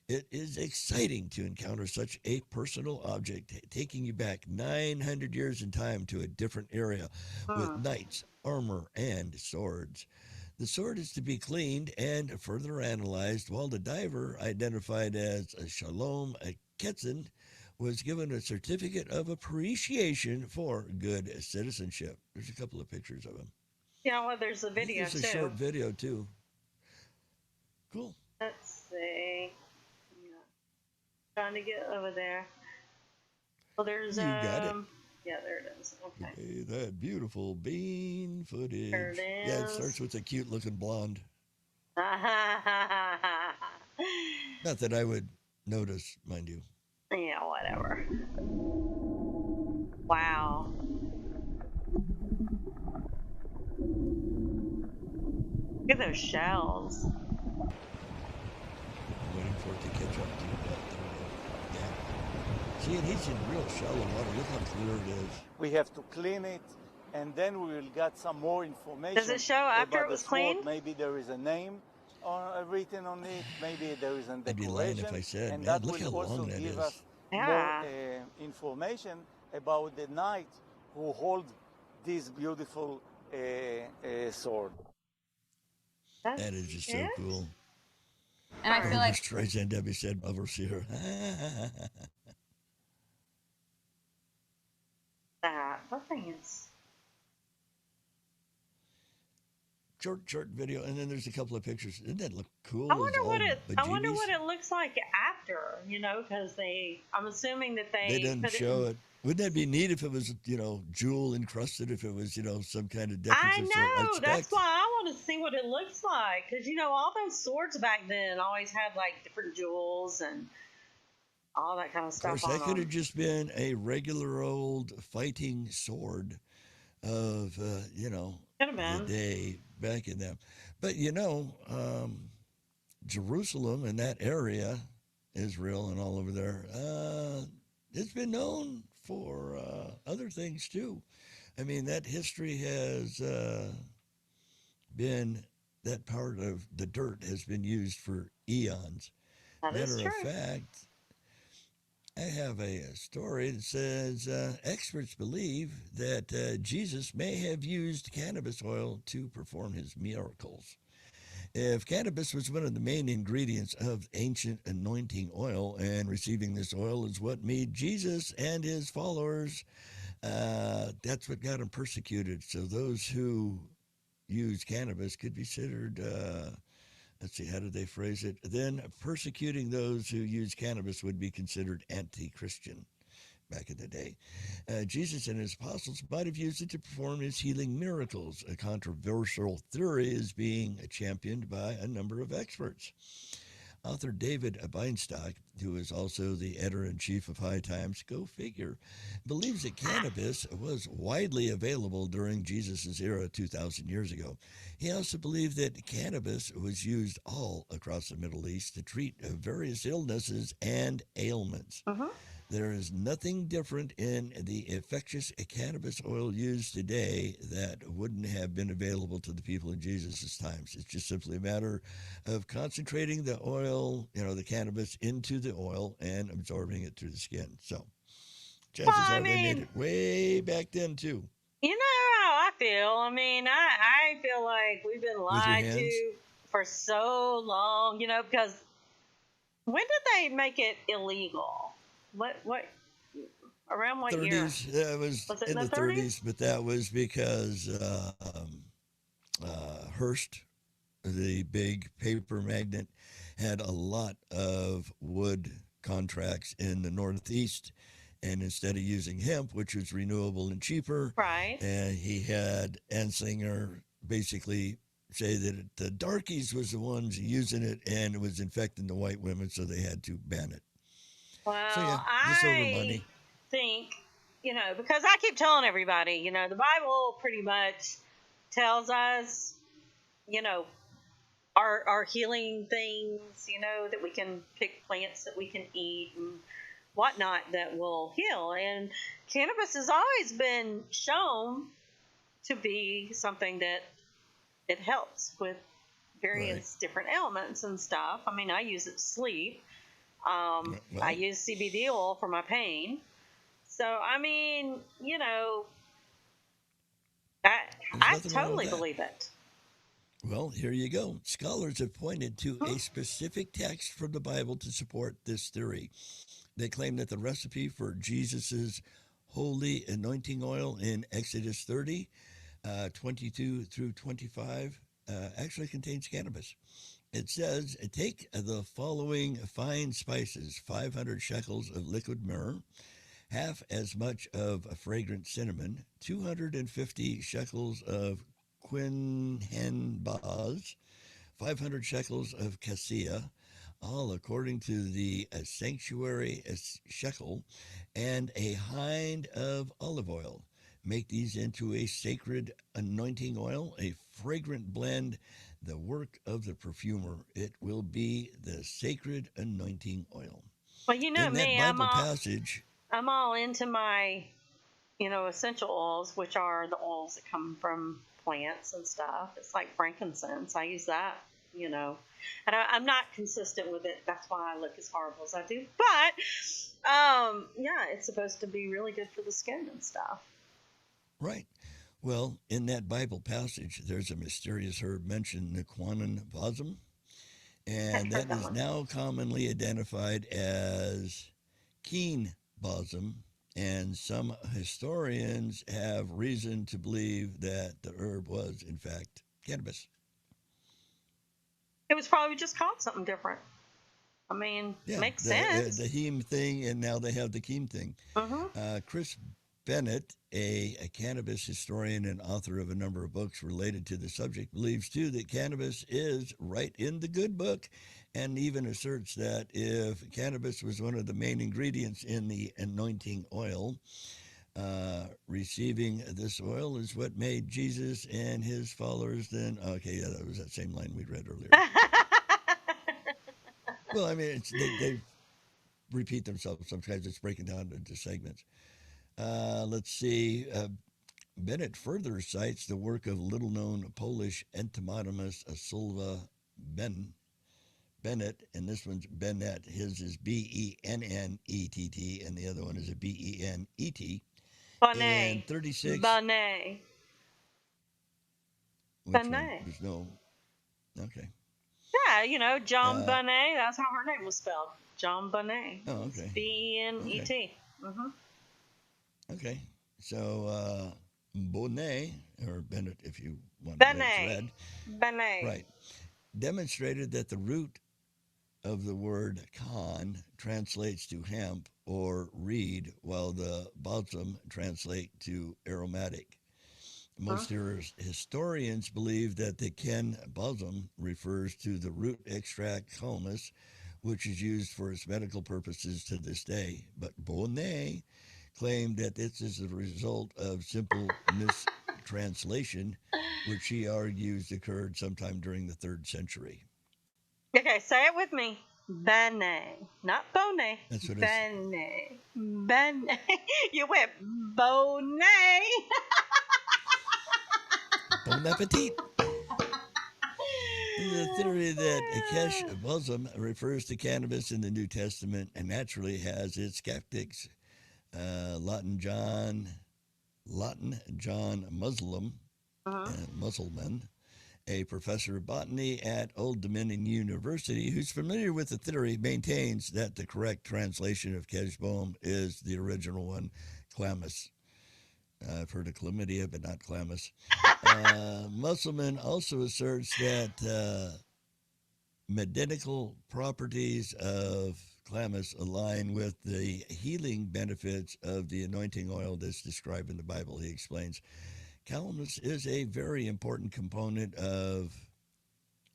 It is exciting to encounter such a personal object, taking you back 900 years in time to a different area with knights, armor, and swords. The sword is to be cleaned and further analyzed, while the diver, identified as Shalom Ketzen, was given a certificate of appreciation for good citizenship. There's a couple of pictures of him. Yeah, well, there's a video, too. There's a short video, too. Cool. Let's see. Trying to get over there. Well, there's you got it. Yeah, there it is. Okay. Hey, that beautiful bean footage. There it is. Yeah, it starts with a cute-looking blonde. Not that I would notice, mind you. Yeah, whatever. Wow. Look at those shells. I'm waiting for it to catch up to that. See, and he's in real shallow water. Look how clear it is. We have to clean it, and then we will get some more information. Does it show after about it was the sword. cleaned? Maybe there is a name written on it. Maybe there is a decoration. I'd be lying if I said, and man, that look how will also long that give is. us Yeah. more information about the knight who hold this beautiful sword. That is just so cool. And I feel like Streisand Debbie said overseer. What thing is? Short video, and then there's a couple of pictures. Doesn't that look cool? I wonder what it looks like after, because I'm assuming that they didn't show it. Wouldn't that be neat if it was, jewel encrusted, if it was, some kind of I decorative know, that's why I want to see what it looks like, because, all those swords back then always had, different jewels and all that kind of stuff. Of course, that could have just been a regular old fighting sword of, the day back in them. But, Jerusalem and that area, Israel and all over there. It's been known for other things too. I mean, that history has been, that part of the dirt has been used for eons. That is Matter of true. fact, I have a story that says experts believe that Jesus may have used cannabis oil to perform his miracles. If cannabis was one of the main ingredients of ancient anointing oil, and receiving this oil is what made Jesus and his followers, that's what got them persecuted. So those who use cannabis could be considered, let's see, how did they phrase it? Then persecuting those who use cannabis would be considered anti-Christian back in the day. Jesus and his apostles might have used it to perform his healing miracles. A controversial theory is being championed by a number of experts. Author David Beinstock, who is also the editor-in-chief of High Times, go figure, believes that cannabis was widely available during Jesus' era 2,000 years ago. He also believed that cannabis was used all across the Middle East to treat various illnesses and ailments. There is nothing different in the infectious cannabis oil used today that wouldn't have been available to the people in Jesus' times. It's just simply a matter of concentrating the oil, the cannabis into the oil and absorbing it through the skin. So chances Well, I are they made mean, it way back then too. you know how I feel. I mean, I feel like we've been With your lied hands? to for so long, because when did they make it illegal? What around what year? 30s. That was Was it in in the the 30s? 30s, but that was because Hearst, the big paper magnate, had a lot of wood contracts in the Northeast. And instead of using hemp, which was renewable and cheaper, Right. he had Anslinger basically say that the darkies was the ones using it and it was infecting the white women, so they had to ban it. Well, So yeah, just over I money. think, because I keep telling everybody, the Bible pretty much tells us, you know, our healing things, that we can pick plants that we can eat and whatnot that will heal. And cannabis has always been shown to be something that it helps with various different ailments and stuff. I mean, I use it to sleep. I Well, use CBD oil for my pain. So, I mean, I, there's I nothing wrong with totally that. believe it. Well, here you go. Scholars have pointed to a specific text from the Bible to support this theory. They claim that the recipe for Jesus's holy anointing oil in Exodus 30, 22 through 25, actually contains cannabis. It says, take the following fine spices: 500 shekels of liquid myrrh, half as much of a fragrant cinnamon, 250 shekels of quinhenbaz, 500 shekels of cassia, all according to the sanctuary shekel, and a hind of olive oil. Make these into a sacred anointing oil, a fragrant blend, the work of the perfumer. It will be the sacred anointing oil. Well, you know In that me, Bible passage, I'm all into my, essential oils, which are the oils that come from plants and stuff. It's like frankincense. I use that, and I'm not consistent with it. That's why I look as horrible as I do. But, yeah, it's supposed to be really good for the skin and stuff. right. Well, in that Bible passage, there's a mysterious herb mentioned, Niquanan Basum, and Heard that that is one. now commonly identified as keen balsam, and some historians have reason to believe that the herb was, in fact, cannabis. It was probably just called something different. I mean, Yeah, makes the sense. heme thing, and now they have the keen thing. Mm-hmm. Chris Bennett, a cannabis historian and author of a number of books related to the subject, believes too that cannabis is right in the good book, and even asserts that if cannabis was one of the main ingredients in the anointing oil, receiving this oil is what made Jesus and his followers then. Okay, that was that same line we read earlier. Well, I mean, repeat themselves. Sometimes it's breaking down into segments. Let's see. Bennett further cites the work of little-known Polish entomologist Sylwa Bennett, and this one's Bennett. His is Bennett, and the other one is a Bennet. Bonnet. And 36. Bonnet. Which Bonnet. one? There's no. Okay. Yeah, John Bonnet. That's how her name was spelled. John Bonnet. Oh, okay. Bennet. Okay. Okay. So, Bonnet, or Bennett, if you want to read. Bonnet. Right. Demonstrated that the root of the word con translates to hemp or reed, while the balsam translate to aromatic. Most historians believe that the Ken balsam refers to the root extract calamus, which is used for its medical purposes to this day. But Bonnet claimed that this is a result of simple mistranslation, which he argues occurred sometime during the 3rd century. Okay, say it with me. Bonnet. Not Bonnet. That's what Bonnet. Bonnet. You went Bonnet. Bon appetit. The theory that Akesh balsam refers to cannabis in the New Testament and naturally has its skeptics. Lawton John Musselman, a professor of botany at Old Dominion University, who's familiar with the theory, maintains that the correct translation of Kejbom is the original one, chlamys. I've heard of chlamydia, but not chlamys. Musselman also asserts that medicinal properties of chlamys align with the healing benefits of the anointing oil that's described in the Bible. He explains, calamus is a very important component of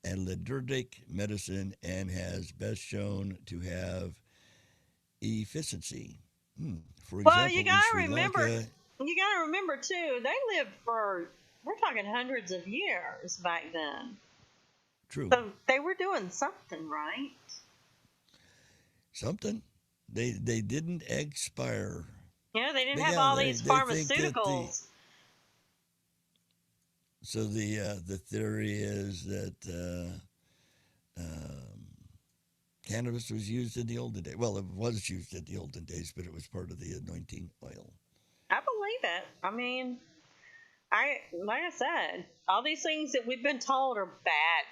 allopathic medicine and has best shown to have efficiency. For example, well, you gotta remember too, they lived for, we're talking hundreds of years back then. True. So they were doing something right. Something. They didn't expire. Yeah, they didn't have all these pharmaceuticals. So the theory is that cannabis was used in the olden days. Well, it was used in the olden days, but it was part of the anointing oil. I believe it. I mean, like I said, all these things that we've been told are bad,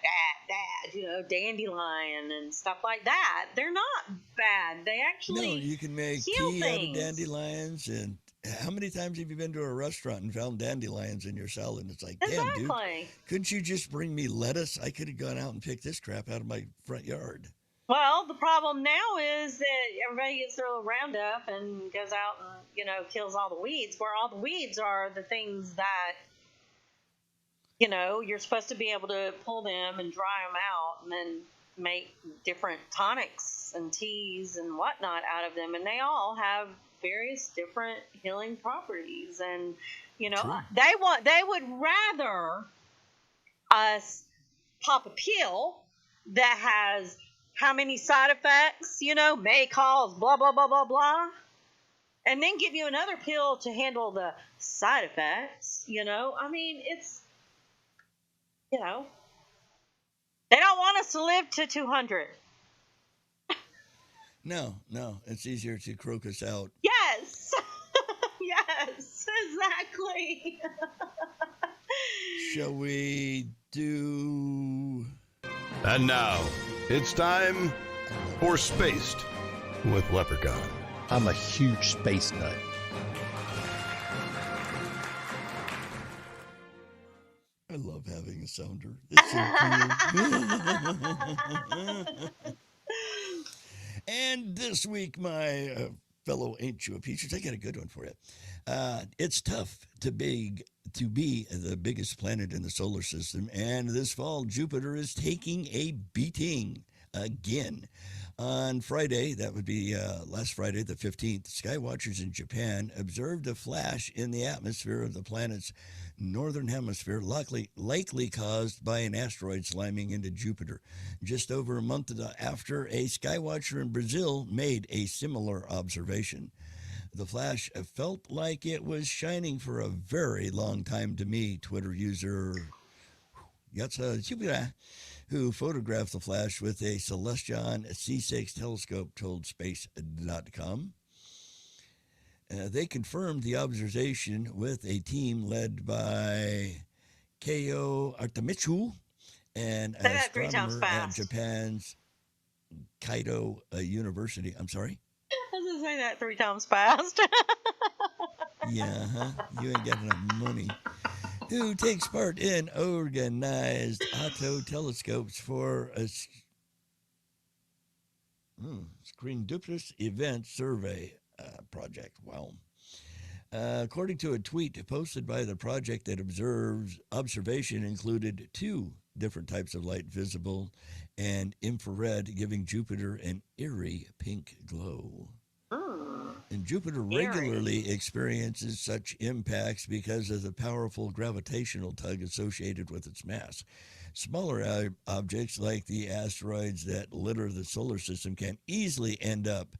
dandelion and stuff like that. They're not bad. They actually no, you can make tea out of dandelions. And how many times have you been to a restaurant and found dandelions in your salad? And it's like, damn, dude, couldn't you just bring me lettuce? I could have gone out and picked this crap out of my front yard. Well, the problem now is that everybody gets their little Roundup and goes out and, kills all the weeds, where all the weeds are the things that, you're supposed to be able to pull them and dry them out and then make different tonics and teas and whatnot out of them. And they all have various different healing properties. And, they would rather us pop a pill that has how many side effects, may cause blah, blah, blah, blah, blah, and then give you another pill to handle the side effects, I mean, it's, they don't want us to live to 200. No, it's easier to croak us out. Yes. Yes, exactly. Shall we do... And now, it's time for Spaced with Leprechaun. I'm a huge space nut. I love having a sounder. It's so cool. And this week, my fellow Ain't You a Peaches, I got a good one for you. It's tough to be the biggest planet in the solar system, and this fall, Jupiter is taking a beating again. On Friday, that would be last Friday, the 15th, sky watchers in Japan observed a flash in the atmosphere of the planet's northern hemisphere, likely caused by an asteroid slamming into Jupiter. Just over a month after, a skywatcher in Brazil made a similar observation. The flash felt like it was shining for a very long time to me, Twitter user Yatsa Jupiter, who photographed the flash with a Celestion C6 telescope, told Space.com. They confirmed the observation with a team led by Keio Artemitsu, an astronomer at Japan's Kaido University. I'm sorry? I was going to say that 3 times fast. Yeah, huh? You ain't got enough money. Who takes part in organized auto telescopes for a Screenduplus event survey project. Wow. According to a tweet posted by the project that observation included 2 different types of light, visible and infrared, giving Jupiter an eerie pink glow. And Jupiter regularly experiences such impacts because of the powerful gravitational tug associated with its mass. Smaller objects like the asteroids that litter the solar system can easily end up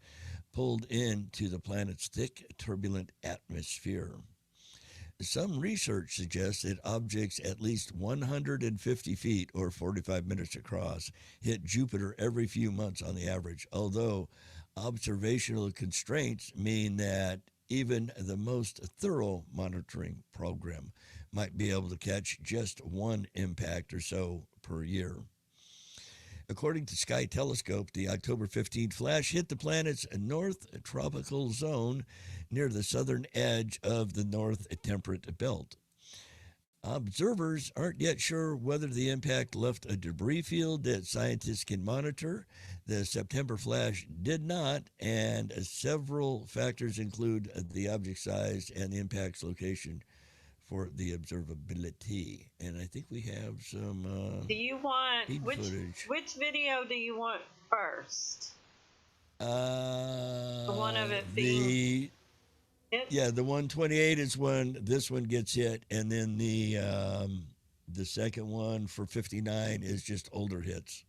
pulled into the planet's thick, turbulent atmosphere. Some research suggests that objects at least 150 feet or 45 minutes across hit Jupiter every few months on the average, although observational constraints mean that even the most thorough monitoring program might be able to catch just one impact or so per year. According to Sky Telescope, the October 15 flash hit the planet's north tropical zone near the southern edge of the north temperate belt. Observers aren't yet sure whether the impact left a debris field that scientists can monitor. The September flash did not, and several factors include the object size and the impact's location for the observability. And I think we have some do you want footage. Which video do you want first? The one of it being yeah, the 128 is when this one gets hit, and then the second one for 59 is just older hits.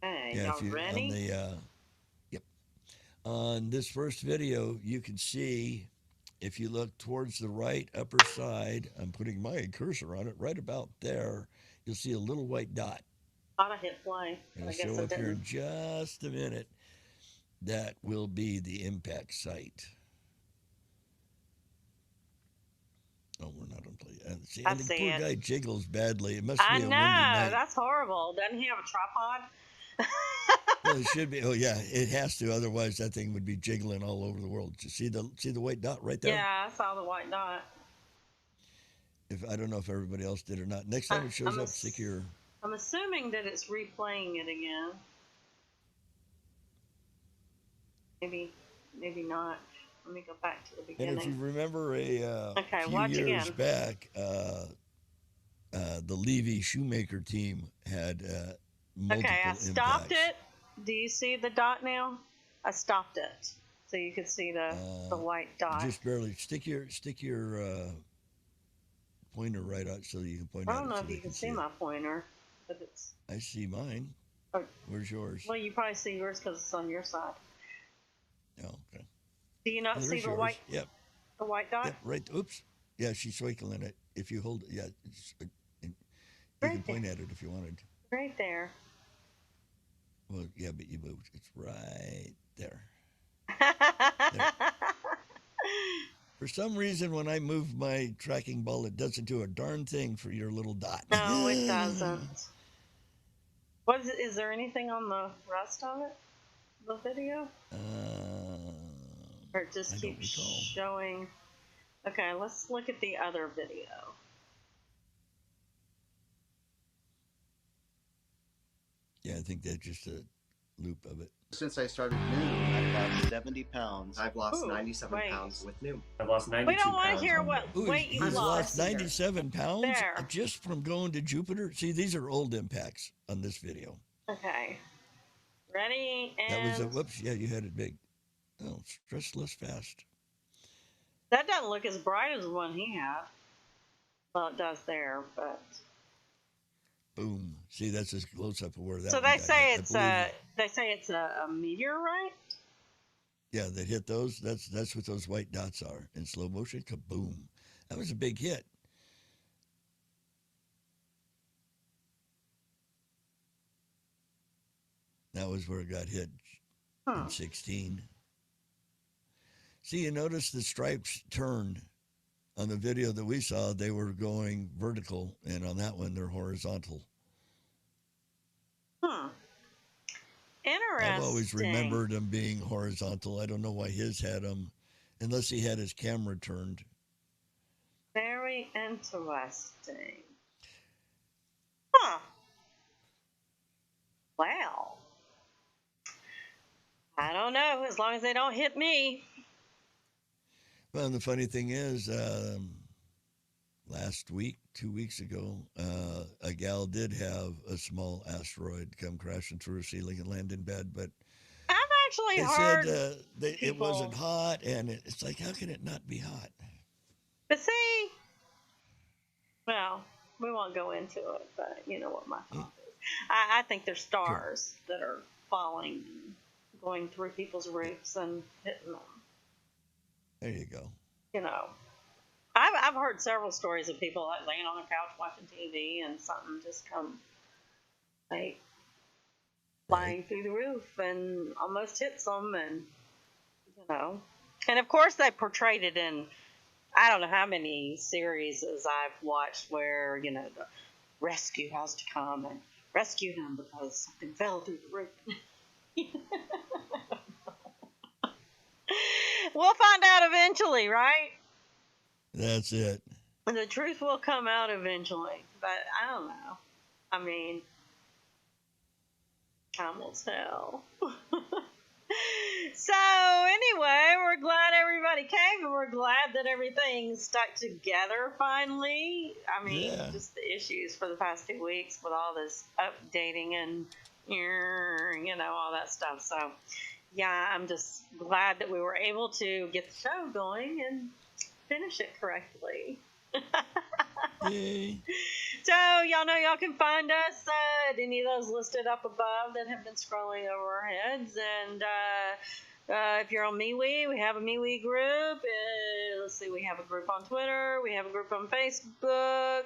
Hey, yeah, y'all ready? Yep. On this first video, you can see, if you look towards the right upper side, I'm putting my cursor on it, right about there, you'll see a little white dot. Thought I hit play. It'll show up here in just a minute. That will be the impact site. Oh, we're not on play. See, and the poor guy jiggles badly. It must be a windy night. That's horrible. Doesn't he have a tripod? Well, it should be. Oh, yeah, it has to. Otherwise, that thing would be jiggling all over the world. You see the white dot right there? Yeah, I saw the white dot. I don't know if everybody else did or not. Next time it shows up, stick your... I'm assuming that it's replaying it again. Maybe not. Let me go back to the beginning. And if you remember a few years back, the Levy Shoemaker team had multiple I stopped impacts. it. Do you see the dot now? I stopped it, so you could see the white dot. Just barely. Stick your pointer right out so you can point at it. I don't know if you can see my pointer, but it's... I see mine. Oh. Where's yours? Well, you probably see yours because it's on your side. Oh, okay. Do you not see the yours. white? Yep. The white dot? Yep, right. Oops. Yeah, she's twinkling it. If you hold it, yeah, you can point at it if you wanted. Right there. Well, yeah, but you moved. It's right there. There. For some reason, when I move my tracking ball, it doesn't do a darn thing for your little dot. No, it doesn't. Is there anything on the rest of it? The video? Or it just keeps showing? Okay, let's look at the other video. Yeah, I think that's just a loop of it. Since I started Noom, I've lost 70 pounds. I've lost 97 pounds with Noom. I've lost 92 We don't want pounds to hear what weight you lost 97 pounds there. Just from going to Jupiter. See, these are old impacts on this video. Okay. Ready? And... That was a whoops. Yeah, you had it big. Oh, stress less fast. That doesn't look as bright as the one he had. Well, it does there, but Boom. See, that's a close up of where that. so one they got say hit. it's a meteorite. Yeah, that hit those. That's what those white dots are in slow motion. Kaboom! That was a big hit. That was where it got hit in 16. See, you notice the stripes turned on the video that we saw. They were going vertical, and on that one, they're horizontal. Interesting. I've always remembered them being horizontal. I don't know why his had them, unless he had his camera turned. Very interesting. Wow. I don't know. As long as they don't hit me. Well, and the funny thing is, last week, 2 weeks ago, a gal did have a small asteroid come crashing through her ceiling and land in bed, but I've actually they heard said it wasn't hot, and it's like, how can it not be hot? But see, well, we won't go into it, but you know what my thought is. I think there's stars that are falling, going through people's roofs and hitting them. There you go. You know, I've heard several stories of people like laying on their couch watching TV and something just come like flying through the roof and almost hits them, and you know, and of course they portrayed it in I don't know how many series I've watched where you know the rescue has to come and rescue him because something fell through the roof. We'll find out eventually, right? That's it. The truth will come out eventually, but I don't know. I mean, time will tell. So anyway, we're glad everybody came, and we're glad that everything stuck together finally. I mean, just the issues for the past 2 weeks with all this updating and you know all that stuff. So yeah, I'm just glad that we were able to get the show going and finish it correctly. Yay. So y'all know y'all can find us at any of those listed up above that have been scrolling over our heads. And if you're on MeWe, we have a MeWe group. Let's see, we have a group on Twitter. We have a group on Facebook.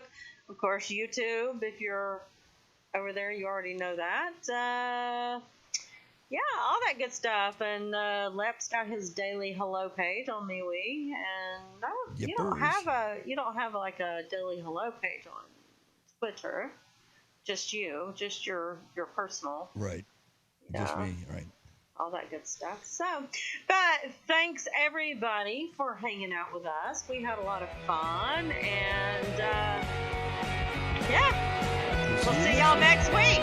Of course, YouTube. If you're over there, you already know that. Yeah, all that good stuff. And Lep's got his daily hello page on MeWe, and you don't have like a daily hello page on Twitter. Just your personal. Right. Just me, right. All that good stuff. So, but thanks everybody for hanging out with us. We had a lot of fun, and yeah, we'll see y'all next week.